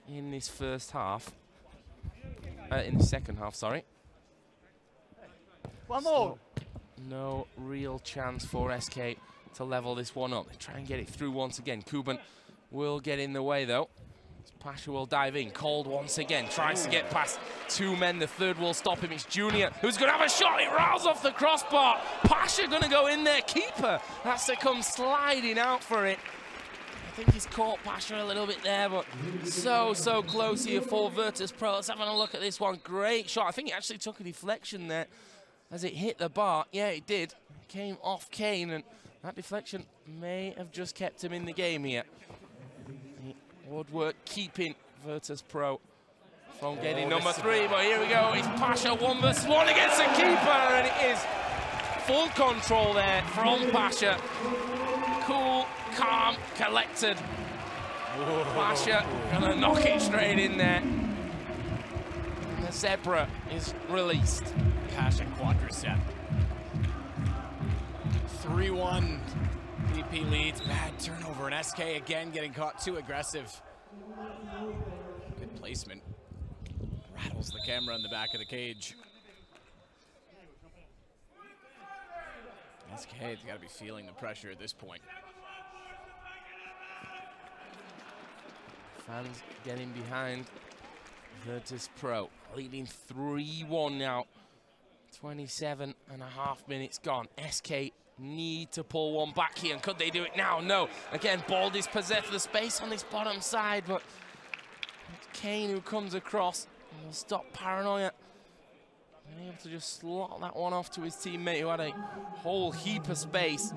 in this first half. In the second half, sorry. One more. So, no real chance for SK to level this one up. They try and get it through once again. Kuban will get in the way though. Pasha will dive in. Cold once again. Tries to get past two men. The third will stop him. It's Junior who's going to have a shot. It rails off the crossbar. Pasha going to go in there. Keeper has to come sliding out for it. I think he's caught Pasha a little bit there, but so close here for Virtus Pro. Let's have a look at this one. Great shot. I think he actually took a deflection there as it hit the bar. Yeah, it did. It came off Kane, and that deflection may have just kept him in the game here. Woodwork keeping Virtus Pro from getting number 3, but here we go. It's Pasha 1 versus 1 against the keeper, and it is full control there from Pasha. Cool, calm, collected. Whoa. Pasha gonna knock it straight in there. And the zebra is released. Pasha quadricep. 3-1. VP leads. Bad turnover, and SK again getting caught too aggressive. Good placement. Rattles the camera in the back of the cage. SK's got to be feeling the pressure at this point. Fans getting behind Virtus Pro, leading 3-1 now. 27.5 minutes gone. SK need to pull one back here, and could they do it now? No. Again, ball dispossessed the space on this bottom side, but Kane who comes across and will stop Paranoia. And able to just slot that one off to his teammate who had a whole heap of space.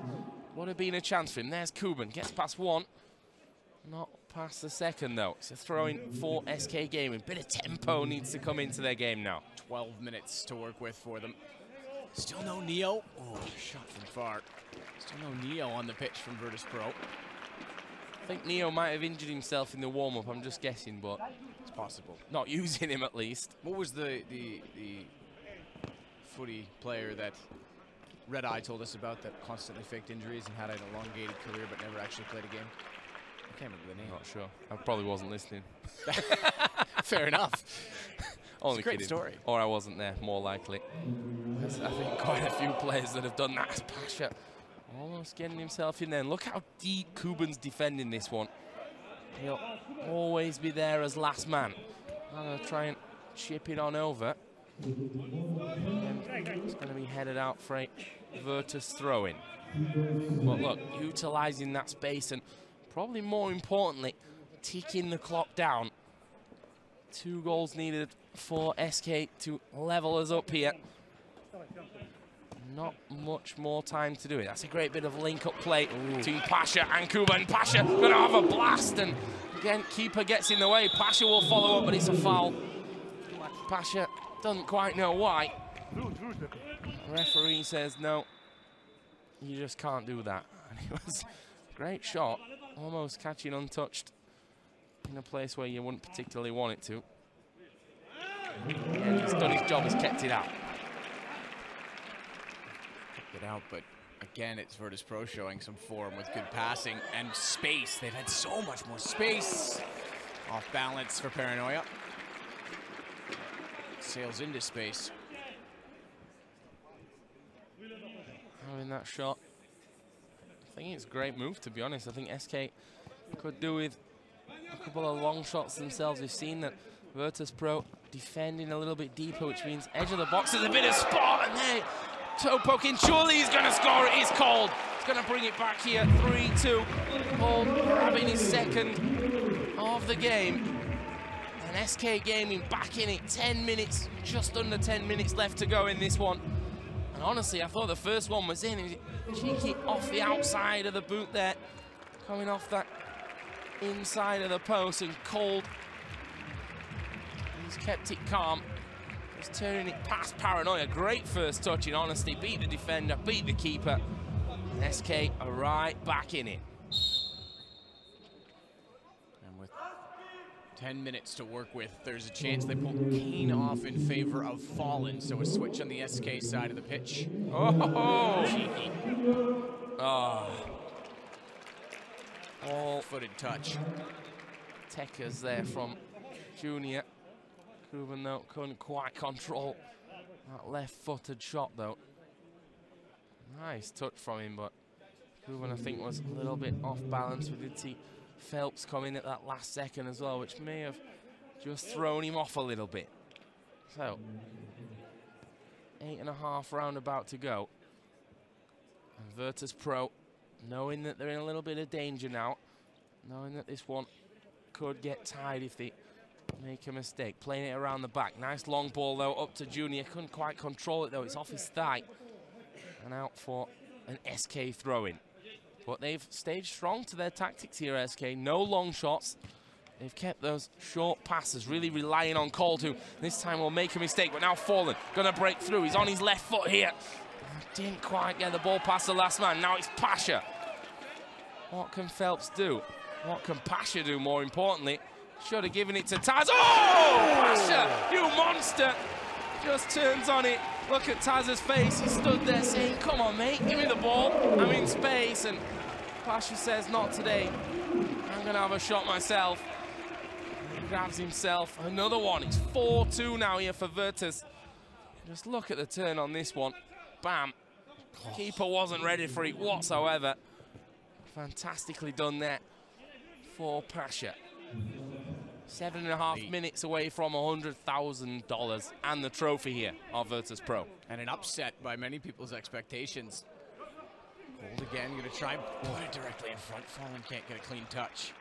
Would have been a chance for him. There's Kuban, gets past one. Not past the second though. It's a throw-in for SK Gaming. Bit of tempo needs to come into their game now. 12 minutes to work with for them. Still no Neo. Oh, shot from far. Still no Neo on the pitch from Virtus Pro. I think Neo might have injured himself in the warm-up, I'm just guessing, but it's possible. Not using him at least. What was the footy player that Red Eye told us about that constantly faked injuries and had an elongated career but never actually played a game? I can't remember the name. Not sure. I probably wasn't listening. Fair enough. Only it's a great kidding. story. Or I wasn't there, more likely. There's, I think, quite a few players that have done that. As Pasha almost getting himself in there. And look how deep Kuban's defending this one. He'll always be there as last man. I'm going to try and chip it on over. It's going to be headed out for a Virtus throw-in. But look, utilising that space and probably more importantly, ticking the clock down. 2 goals needed for SK to level us up here. Not much more time to do it. That's a great bit of link-up play between Pasha and Kuban. Pasha gonna have a blast, and again, keeper gets in the way. Pasha will follow up, but it's a foul. Pasha doesn't quite know why. The referee says, no, you just can't do that. And it was a great shot, almost catching untouched in a place where you wouldn't particularly want it to. And he's done his job, he's kept it out. Kept it out, but again, it's Virtus Pro showing some form with good passing and space. They've had so much more space. Off balance for Paranoia. Sails into space. Having that shot. I think it's a great move, to be honest. I think SK could do with a couple of long shots themselves. We've seen that Virtus Pro defending a little bit deeper, which means edge of the box is a bit of spot, and there, toe poking. Surely he's going to score it. He's called. He's going to bring it back here. 3-2. Paul grabbing his second of the game. And SK Gaming back in it. 10 minutes, just under 10 minutes left to go in this one. And honestly, I thought the first one was in. It was cheeky off the outside of the boot there. Coming off that inside of the post, and cold. He's kept it calm. Just turning it past Paranoia. Great first touch in honesty. Beat the defender, beat the keeper. And SK are right back in it. And with 10 minutes to work with, there's a chance they pull Kane off in favor of Fallen. So a switch on the SK side of the pitch. Oh! Cheeky. Oh. All-footed touch. Techers there from Junior. Kuban, though, couldn't quite control that left-footed shot, though. Nice touch from him, but Kuban, I think, was a little bit off balance. We did see Phelps come in at that last second as well, which may have just thrown him off a little bit. So, 8.5 round about to go. And Virtus Pro, knowing that they're in a little bit of danger now, knowing that this one could get tied if they make a mistake. Playing it around the back. Nice long ball, though, up to Junior. Couldn't quite control it, though. It's off his thigh. And out for an SK throw-in. But they've stayed strong to their tactics here, SK. No long shots. They've kept those short passes, really relying on Cold, who this time will make a mistake, but now Fallen. Gonna break through. He's on his left foot here. Didn't quite get the ball past the last man. Now it's Pasha. What can Phelps do? What can Pasha do, more importantly? Should have given it to Taz. Oh! Pasha, you monster! Just turns on it. Look at Taz's face. He stood there saying, come on, mate, give me the ball. I'm in space. And Pasha says, not today. I'm going to have a shot myself. He grabs himself another one. It's 4-2 now here for Virtus. Just look at the turn on this one. Bam. Keeper wasn't ready for it whatsoever. Fantastically done there for Pasha. 7.5 minutes away from $100,000 and the trophy here of Virtus Pro. And an upset by many people's expectations. Cold again, gonna try and put it directly in front. Fallen can't get a clean touch.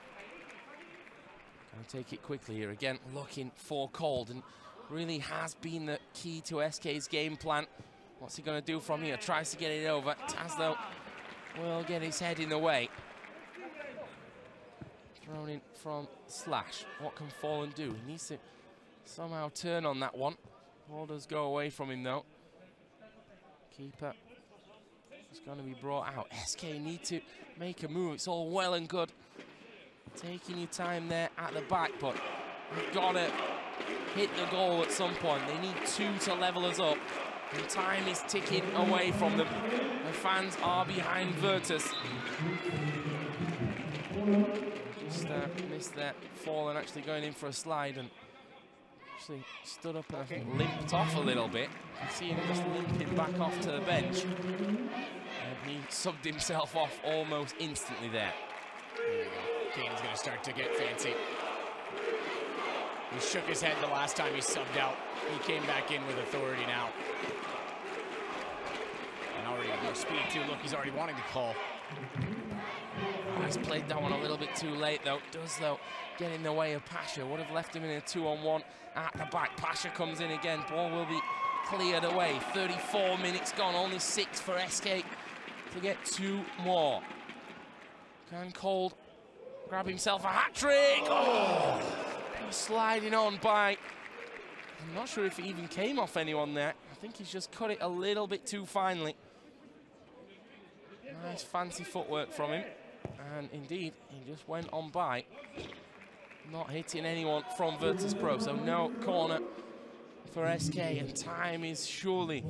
Gonna take it quickly here again, looking for Cold, and really has been the key to SK's game plan. What's he gonna do from here? Tries to get it over. Taz, though, will get his head in the way. Thrown in from Slash. What can Fallen do? He needs to somehow turn on that one. Ball does go away from him, though. Keeper is going to be brought out. SK need to make a move. It's all well and good taking your time there at the back, but you've got to hit the goal at some point. They need 2 to level us up, and time is ticking away from them. The fans are behind Virtus. Just missed that. Fallen actually going in for a slide and actually stood up and limped off a little bit. You can see him just limping back off to the bench. And he subbed himself off almost instantly there. There you go. Kane's going to start to get fancy. He shook his head the last time he subbed out. He came back in with authority now. And already got more speed too. Look, he's already wanting to call. Oh, he's played that one a little bit too late, though. Does, though, get in the way of Pasha. Would have left him in a 2-on-1 at the back. Pasha comes in again. Ball will be cleared away. 34 minutes gone. Only 6 for SK to get 2 more. Can Cold grab himself a hat-trick? Oh! Sliding on by. I'm not sure if it even came off anyone there. I think he's just cut it a little bit too finely. Nice fancy footwork from him. And indeed, he just went on by. Not hitting anyone from Virtus Pro, so no corner for SK, and time is surely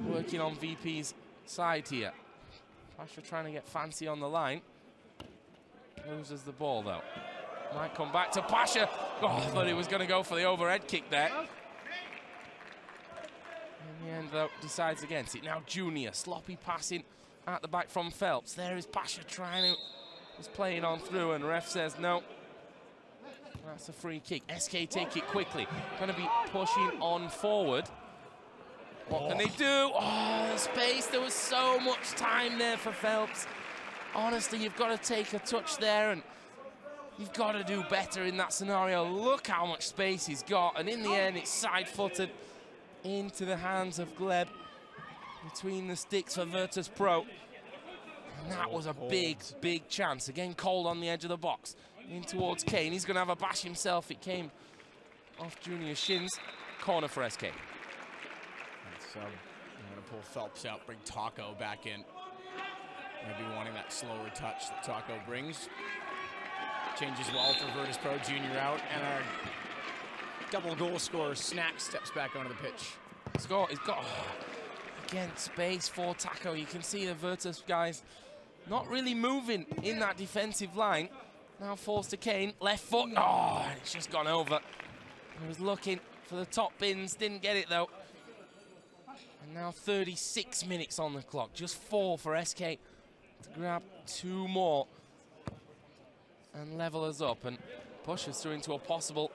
working on VP's side here. Pasha trying to get fancy on the line. Loses the ball, though. Might come back to Pasha. Oh, I thought he was going to go for the overhead kick there. In the end, though, decides against it. Now Junior, sloppy passing at the back from Phelps. There is Pasha trying to, just playing on through, and ref says no. That's a free kick. SK take it quickly. Going to be pushing on forward. What can they do? Oh, the space. There was so much time there for Phelps. Honestly, you've got to take a touch there, and you've got to do better in that scenario. Look how much space he's got, and in the end, it's side-footed into the hands of Gleb between the sticks for Virtus Pro. And that was a big, big chance. Again, Cold on the edge of the box. In towards Kane. He's going to have a bash himself. It came off Junior's shins. Corner for SK. So, I'm going to pull Phelps out, bring Taco back in. Maybe wanting that slower touch that Taco brings. Changes well for Virtus Pro. Junior out, and our double goal scorer Snack steps back onto the pitch. He's got again, space for Taco. You can see the Virtus guys not really moving in that defensive line. Now forced to Kane, left foot. Oh, it's just gone over. He was looking for the top bins, didn't get it though. And now 36 minutes on the clock, just 4 for SK to grab 2 more and level us up and push us through into a possible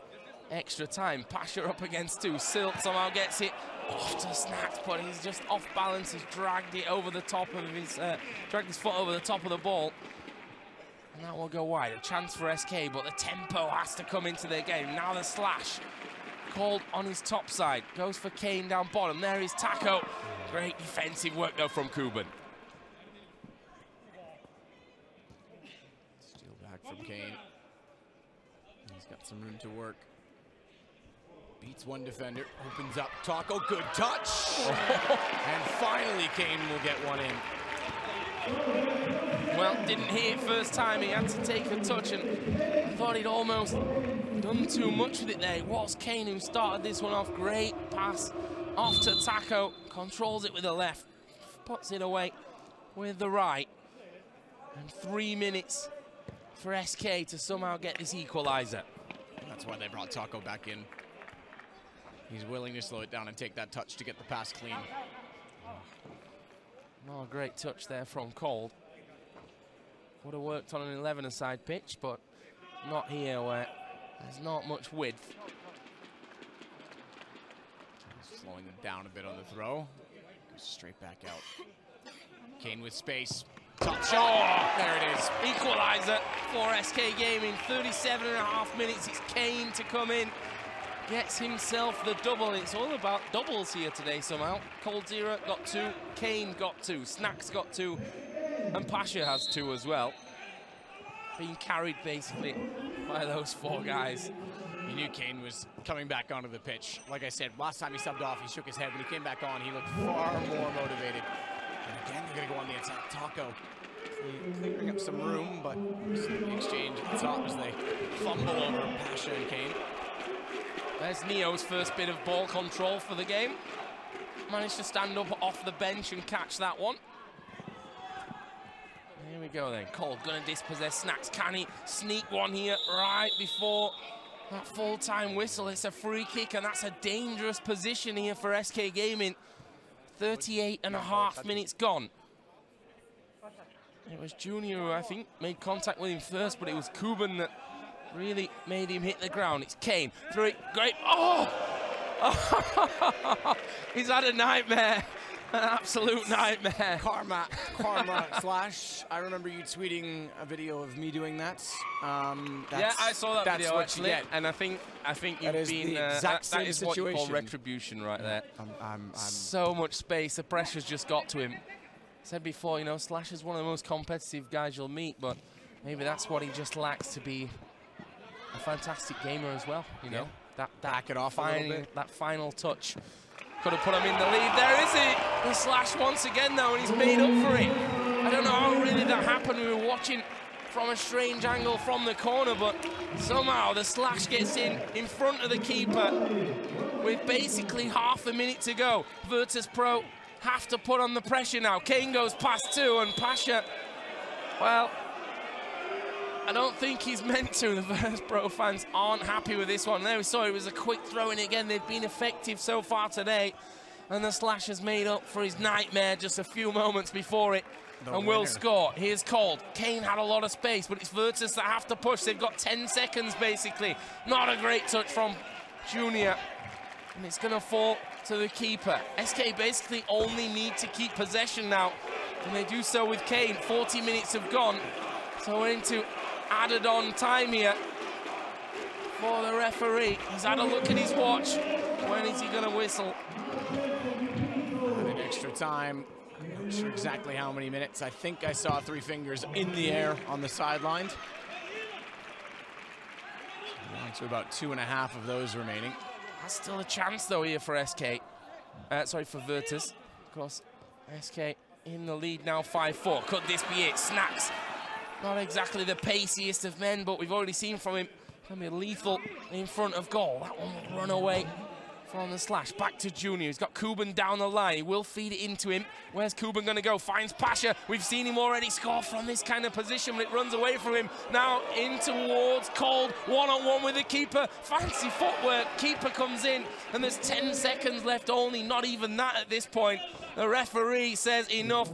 extra time. Pasha up against 2. Silt somehow gets it off to Snacks, but he's just off balance. He's dragged it over the top of his, dragged his foot over the top of the ball. And that will go wide. A chance for SK, but the tempo has to come into their game. Now the slash. Called on his top side. Goes for Kane down bottom. There is Taco. Great defensive work, though, from Kuban. Steal back from Kane. He's got some room to work. Beats one defender. Opens up. Taco, good touch. And finally, Kane will get one in. Well, didn't hit it first time. He had to take a touch, and I thought he'd almost done too much with it there. It was Kane who started this one off. Great pass off to Taco. Controls it with the left. Puts it away with the right. And 3 minutes for SK to somehow get this equalizer. That's why they brought Taco back in. He's willing to slow it down and take that touch to get the pass clean. Not a great touch there from Cold. Would have worked on an 11-a-side pitch, but not here where there's not much width. Slowing them down a bit on the throw. Goes straight back out. Kane with space. top shot. There it is. Equaliser for SK Gaming. 37.5 minutes. It's Kane to come in. Gets himself the double. It's all about doubles here today somehow. Coldzera got 2, Kane got 2, Snacks got 2, and Pasha has 2 as well. Being carried basically by those 4 guys. You knew Kane was coming back onto the pitch. Like I said, last time he subbed off, he shook his head. When he came back on, he looked far more motivated. And again, they're gonna go on the attack. Taco clearing up some room, but the exchange at the top as they fumble over Pasha and Kane. There's Neo's first bit of ball control for the game. Managed to stand up off the bench and catch that one. Here we go then. Cole gonna dispossess Snacks. Can he sneak one here right before that full-time whistle? It's a free kick, and that's a dangerous position here for SK Gaming. 38.5 minutes gone. It was Junior who I think made contact with him first, but it was Kuban that really made him hit the ground. It's Kane. Through it. Great. Oh! He's had a nightmare. An absolute nightmare. Karma Slash. I remember you tweeting a video of me doing that. Yeah, I saw that video actually, and I think you've been that is what you call retribution right there. So much space, the pressure's just got to him. Said before, you know, Slash is one of the most competitive guys you'll meet, but maybe that's what he just lacks to be a fantastic gamer as well. You know, that back it off that final touch. Could have put him in the lead. There is it. The Slash once again, though, and he's made up for it. I don't know how really that happened. We were watching from a strange angle from the corner, but somehow the Slash gets in front of the keeper with basically half a minute to go. Virtus Pro have to put on the pressure now. Kane goes past 2, and Pasha, well, I don't think he's meant to. The Virtus Pro fans aren't happy with this one. There we saw it was a quick throw in again. They've been effective so far today. And the Slash has made up for his nightmare just a few moments before it. And will score. Here's called. Kane had a lot of space, but it's Virtus that have to push. They've got 10 seconds, basically. Not a great touch from Junior. And it's going to fall to the keeper. SK basically only need to keep possession now. And they do so with Kane. 40 minutes have gone. So we're into added on time here for the referee. He's had a look at his watch. When is he going to whistle? An extra time. I'm not sure exactly how many minutes. I think I saw 3 fingers in the air on the sideline. So about 2.5 of those remaining. That's still a chance though here for SK. Sorry, for Virtus. Of course, SK in the lead now, 5-4. Could this be it? Snacks. Not exactly the paciest of men, but we've already seen from him can be lethal in front of goal. That one will run away from the Slash. Back to Junior. He's got Kuban down the line. He will feed it into him. Where's Kuban going to go? Finds Pasha. We've seen him already score from this kind of position, but it runs away from him. Now in towards Cold. One-on-one with the keeper. Fancy footwork. Keeper comes in, and there's 10 seconds left only. Not even that at this point. The referee says enough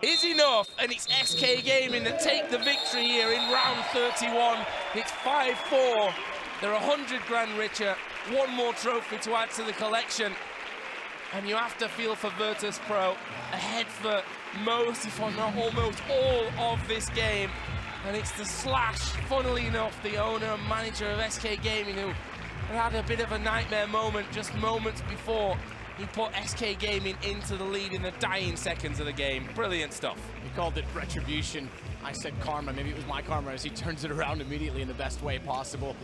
is enough, and it's SK Gaming that take the victory here in round 31. It's 5-4. They're 100 grand richer. One more trophy to add to the collection. And you have to feel for Virtus Pro, ahead for most, if not almost all of this game. And it's the Slash, funnily enough, the owner and manager of SK Gaming, who had a bit of a nightmare moment just moments before he put SK Gaming into the lead in the dying seconds of the game. Brilliant stuff. He called it retribution. I said karma. Maybe it was my karma, as he turns it around immediately in the best way possible.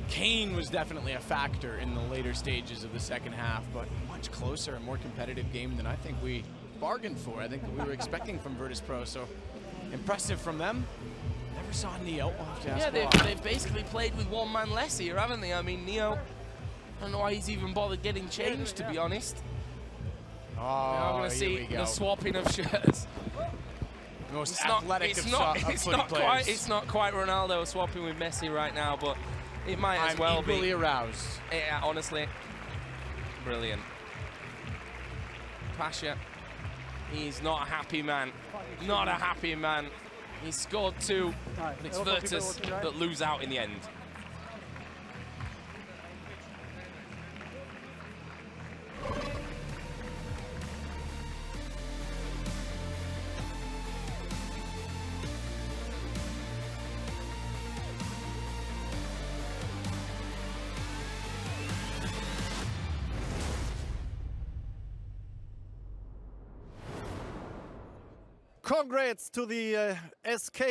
Kane was definitely a factor in the later stages of the second half, but much closer and more competitive game than I think we bargained for. I think we were expecting from Virtus Pro, so impressive from them. Never saw Neo. Yeah, they've basically played with one man less here, haven't they? I mean, Neo, I don't know why he's even bothered getting changed, to be honest. Oh, I'm going to see the swapping of shirts. Most athletic of footy players. It's not quite Ronaldo swapping with Messi right now, but it might as well be. I'm equally aroused. Yeah, honestly, brilliant. Pasha, he's not a happy man. Not a happy man. He scored 2, but it's Virtus that lose out in the end. congrats to the SK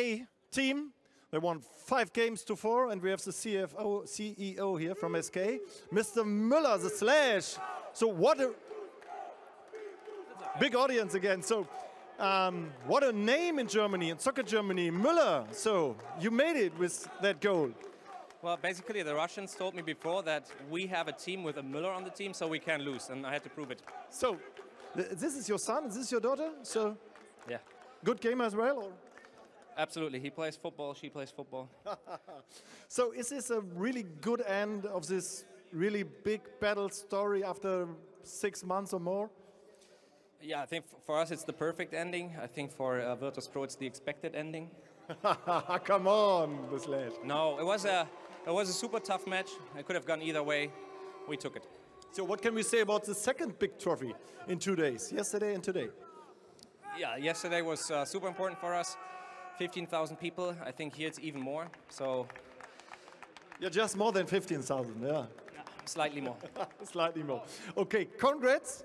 team. They won 5 games to 4, and we have the CEO here from SK, Mr. Müller, the Slash. So what a big audience again. So what a name in Germany, in soccer Germany, Müller. So you made it with that goal. Well, basically, the Russians told me before that we have a team with a Müller on the team, so we can lose, and I had to prove it. So this is your son, this is your daughter? So yeah. Good game as well? Or? Absolutely. He plays football, she plays football. So is this a really good end of this really big battle story after 6 months or more? Yeah, I think for us it's the perfect ending. I think for Virtus Pro it's the expected ending. Come on, the Slash. No, it was a super tough match. It could have gone either way. We took it. So what can we say about the second big trophy in 2 days, yesterday and today? Yeah, yesterday was super important for us. 15,000 people. I think here it's even more. So. Yeah, just more than 15,000, yeah. Slightly more. Slightly more. Okay, congrats.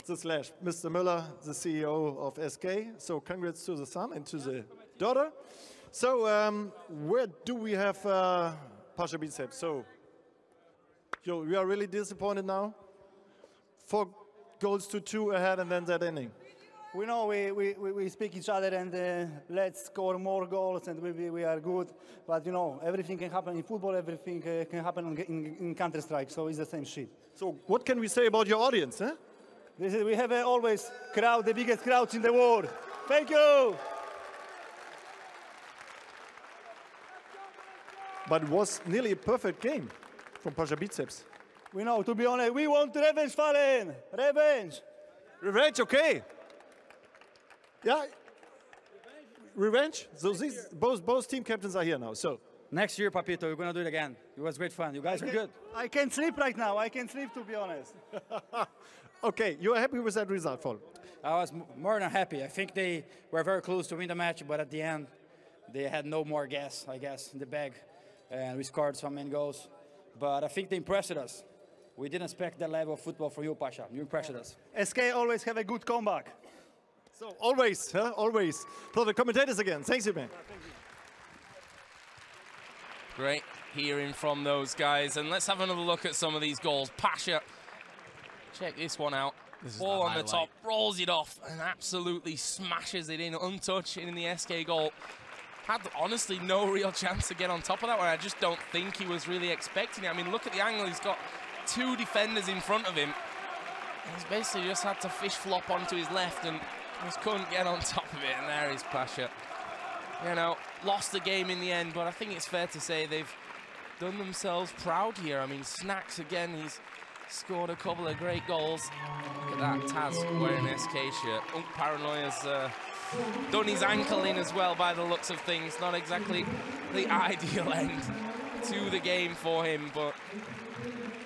The Slash, Mr. Müller, the CEO of SK. So congrats to the son and to the daughter. So where do we have Pasha Biceps? So we are really disappointed now. 4 goals to 2 ahead and then that ending. We know we speak each other and let's score more goals and we are good. But you know, everything can happen in football, everything can happen in Counter-Strike, so it's the same shit. So what can we say about your audience? Huh? We have always crowd, the biggest crowds in the world. Thank you! But it was nearly a perfect game from Pasha Biceps. We know, to be honest, we want revenge, Fallen! Revenge! Revenge, okay. Yeah. Revenge? So these both team captains are here now. So Next year, Papito, we're going to do it again. It was great fun. You guys are good. I can't sleep right now. I can't sleep, to be honest. Okay, you are happy with that result, Paul? I was more than happy. I think they were very close to win the match, but at the end, they had no more gas, I guess, in the bag. And we scored some main goals. But I think they impressed us. We didn't expect that level of football from you, Pasha. You impressed us. SK always have a good comeback. So always, huh? Always. For the commentators again. Thanks, you, man. Great hearing from those guys. And let's have another look at some of these goals. Pasha, check this one out. Ball on the top, rolls it off, and absolutely smashes it in, untouched in the SK goal. Had honestly no real chance to get on top of that one. I just don't think he was really expecting it. I mean, look at the angle. He's got 2 defenders in front of him. He's basically just had to fish flop onto his left and just couldn't get on top of it. And there is Pasha. You know, lost the game in the end, but I think it's fair to say they've done themselves proud here. I mean, Snacks again, he's scored a couple of great goals. Look at that, Taz wearing an SK shirt. Paranoia's done his ankle in as well by the looks of things. Not exactly the ideal end to the game for him, but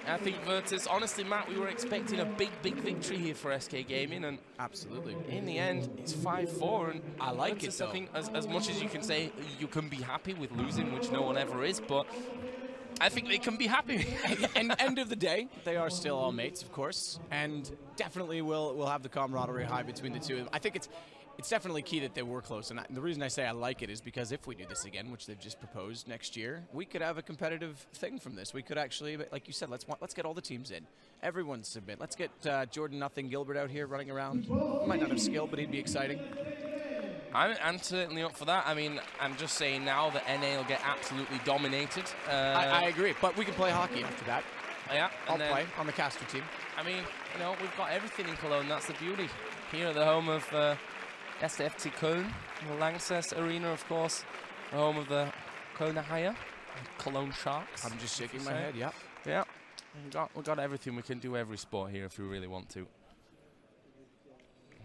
I think Virtus, honestly, Matt, we were expecting a big victory here for SK Gaming, and absolutely, in the end, it's 5-4, and I like Virtus, it, though. I think, as much as you can say you can be happy with losing, which no one ever is, but I think they can be happy. And end of the day, they are still all mates, of course, and definitely will have the camaraderie high between the two of them. I think it's definitely key that they were close, and the reason I say I like it is because if we do this again, which they've just proposed next year, we could have a competitive thing from this. We could actually, like you said, let's get all the teams in. Everyone submit. Let's get Jordan Nothing Gilbert out here running around. Might not have skill, but he'd be exciting. I'm certainly up for that. I mean, I'm just saying now that NA will get absolutely dominated. I agree, but we can play hockey after that. Yeah, I'll play on the caster team. I mean, you know, we've got everything in Cologne. That's the beauty. Here at the home of SFC Köln, the Lanxess Arena, of course, the home of the Kölner Haie, Cologne Sharks. I'm just shaking my head, yeah. Yeah, we've got everything. We can do every sport here if we really want to.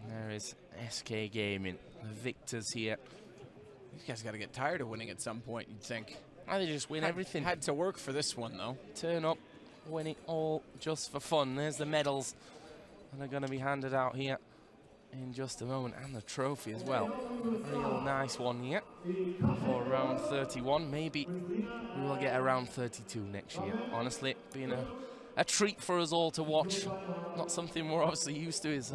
There is SK Gaming, the victors here. These guys got to get tired of winning at some point, you'd think. They just win everything. Had to work for this one, though. Turn up, win it all just for fun. There's the medals, and they're going to be handed out here in just a moment, and the trophy as well. Real nice one here for round 31. Maybe we will get around 32 next year. Honestly, being a a treat for us all to watch. Not something we're obviously used to, is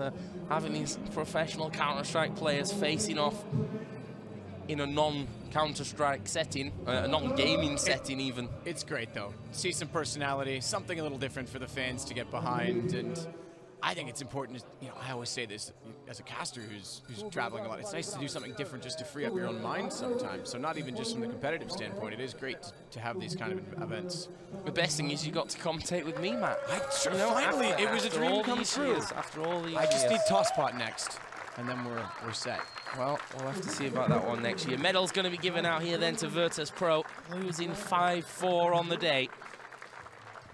having these professional Counter-Strike players facing off in a non-Counter-Strike setting, a non-gaming setting even. It's great though. See some personality, something a little different for the fans to get behind, and I think it's important, you know, I always say this as a caster who's traveling a lot, it's nice to do something different just to free up your own mind sometimes. So not even just from the competitive standpoint, it is great to have these kind of events. The best thing is you got to commentate with me, Matt. Finally, it was a dream come true. After all these I just years. need Tosspot next, and then we're set. Well, we'll have to see about that one next year. Medal's going to be given out here then to Virtus Pro, losing 5-4 on the day.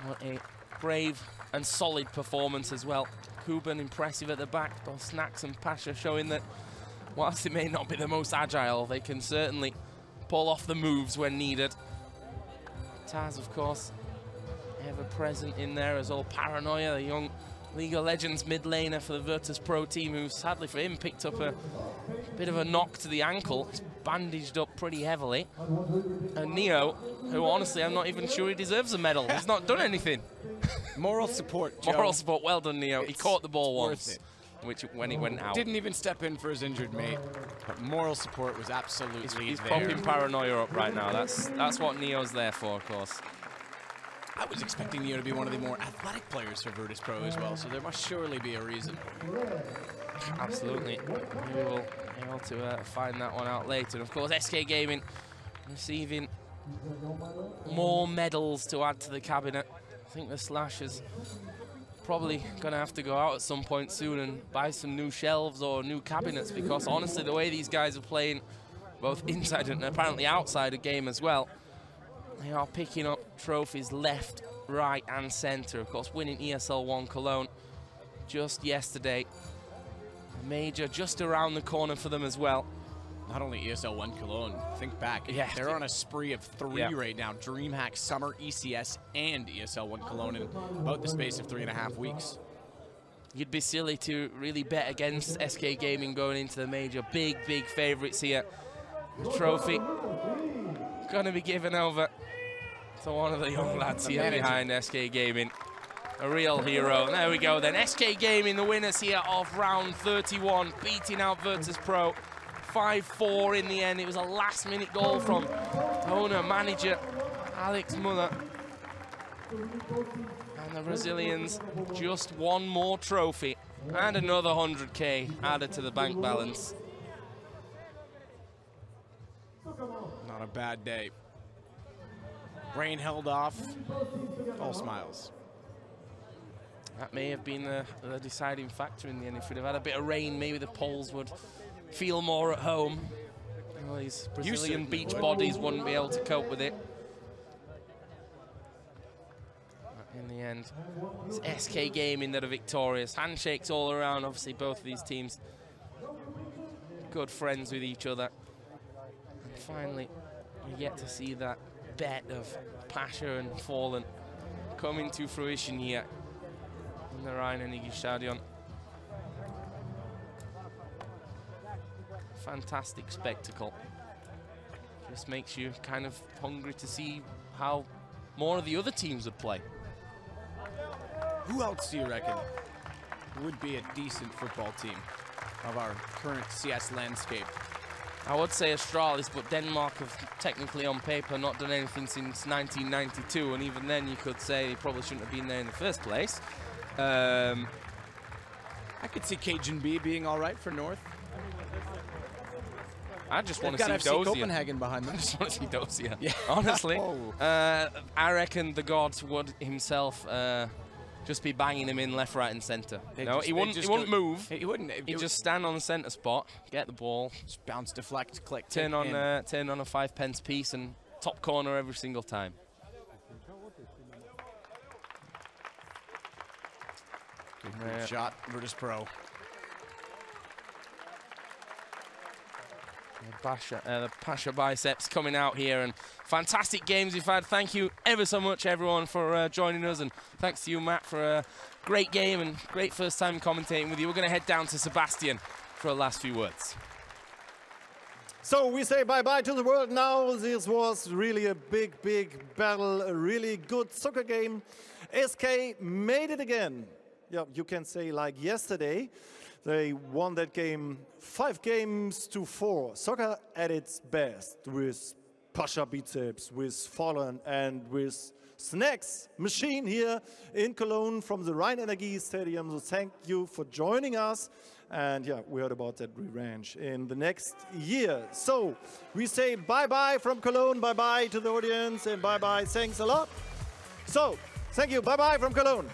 What a brave and solid performance as well. Kuban impressive at the back, both Snacks and Pasha showing that whilst they may not be the most agile, they can certainly pull off the moves when needed. Taz, of course, ever present in there as well. Paranoia, the young League of Legends mid laner for the Virtus Pro team, who sadly for him picked up a bit of a knock to the ankle. He's bandaged up pretty heavily. And Neo, who honestly I'm not even sure he deserves a medal. He's not done anything. Moral support, Joe. Moral support, well done, Neo. He caught the ball once, which when he went out. Didn't even step in for his injured mate, but moral support was absolutely He's there. popping Paranoia up right now. That's what Neo's there for, of course. I was expecting Neo to be one of the more athletic players for Virtus Pro as well, so there must surely be a reason. Absolutely. We will be able to find that one out later. And of course, SK Gaming receiving more medals to add to the cabinet. I think the Slash is probably going to have to go out at some point soon and buy some new shelves or new cabinets, because honestly, the way these guys are playing, both inside and apparently outside a game as well, they are picking up trophies left, right, and center. Of course, winning ESL 1 Cologne just yesterday. A major just around the corner for them as well. Not only ESL 1 Cologne, think back. Yeah. They're on a spree of 3 right now. DreamHack, Summer, ECS, and ESL 1 Cologne in about the space of 3.5 weeks. You'd be silly to really bet against SK Gaming going into the major. Big, big favorites here. The trophy gonna be given over to one of the young lads here behind SK Gaming. A real hero. And there we go then. SK Gaming, the winners here of round 31, beating out Virtus Pro 5-4 in the end. It was a last-minute goal from owner, manager Alex Muller. And the Brazilians just one more trophy and another 100K added to the bank balance. Not a bad day. Rain held off, all smiles. That may have been the deciding factor in the end. If we'd have had a bit of rain, maybe the Poles would feel more at home. Well, these Brazilian beach bodies wouldn't be able to cope with it. But in the end, it's SK Gaming that are victorious. Handshakes all around. Obviously, both of these teams good friends with each other. And finally, we get to see that bet of Pasha and Fallen coming to fruition here in the Rhein-Hennig Stadion. Fantastic spectacle. Just makes you kind of hungry to see how more of the other teams would play. Who else do you reckon would be a decent football team of our current CS landscape? I would say Astralis, but Denmark have technically on paper not done anything since 1992, and even then you could say they probably shouldn't have been there in the first place. I could see Cajun B being all right for North. I just want to see FC Dozier. Copenhagen behind them. I just want to see Dozier. Yeah. Honestly, Oh. I reckon the God would himself just be banging him in left, right, and centre. No, he wouldn't move. He wouldn't. He'd just stand on the centre spot, get the ball, just bounce, deflect, click, turn on a 5p piece, and top corner every single time. Good shot, Virtus Pro. The Pasha biceps coming out here, and fantastic games we've had. Thank you ever so much, everyone, for joining us, and thanks to you, Matt, for a great game and great first time commentating with you. We're going to head down to Sebastian for a last few words. So we say bye-bye to the world now. This was really a big, big battle, a really good soccer game. SK made it again. Yeah, you can say like yesterday. They won that game 5-4. Soccer at its best with Pasha biceps, with Fallen, and with Snacks machine here in Cologne from the Rhein-Energie Stadium. So thank you for joining us. And yeah, we heard about that revanche in the next year. So we say bye-bye from Cologne, bye-bye to the audience, and bye-bye. Thanks a lot. So thank you. Bye-bye from Cologne.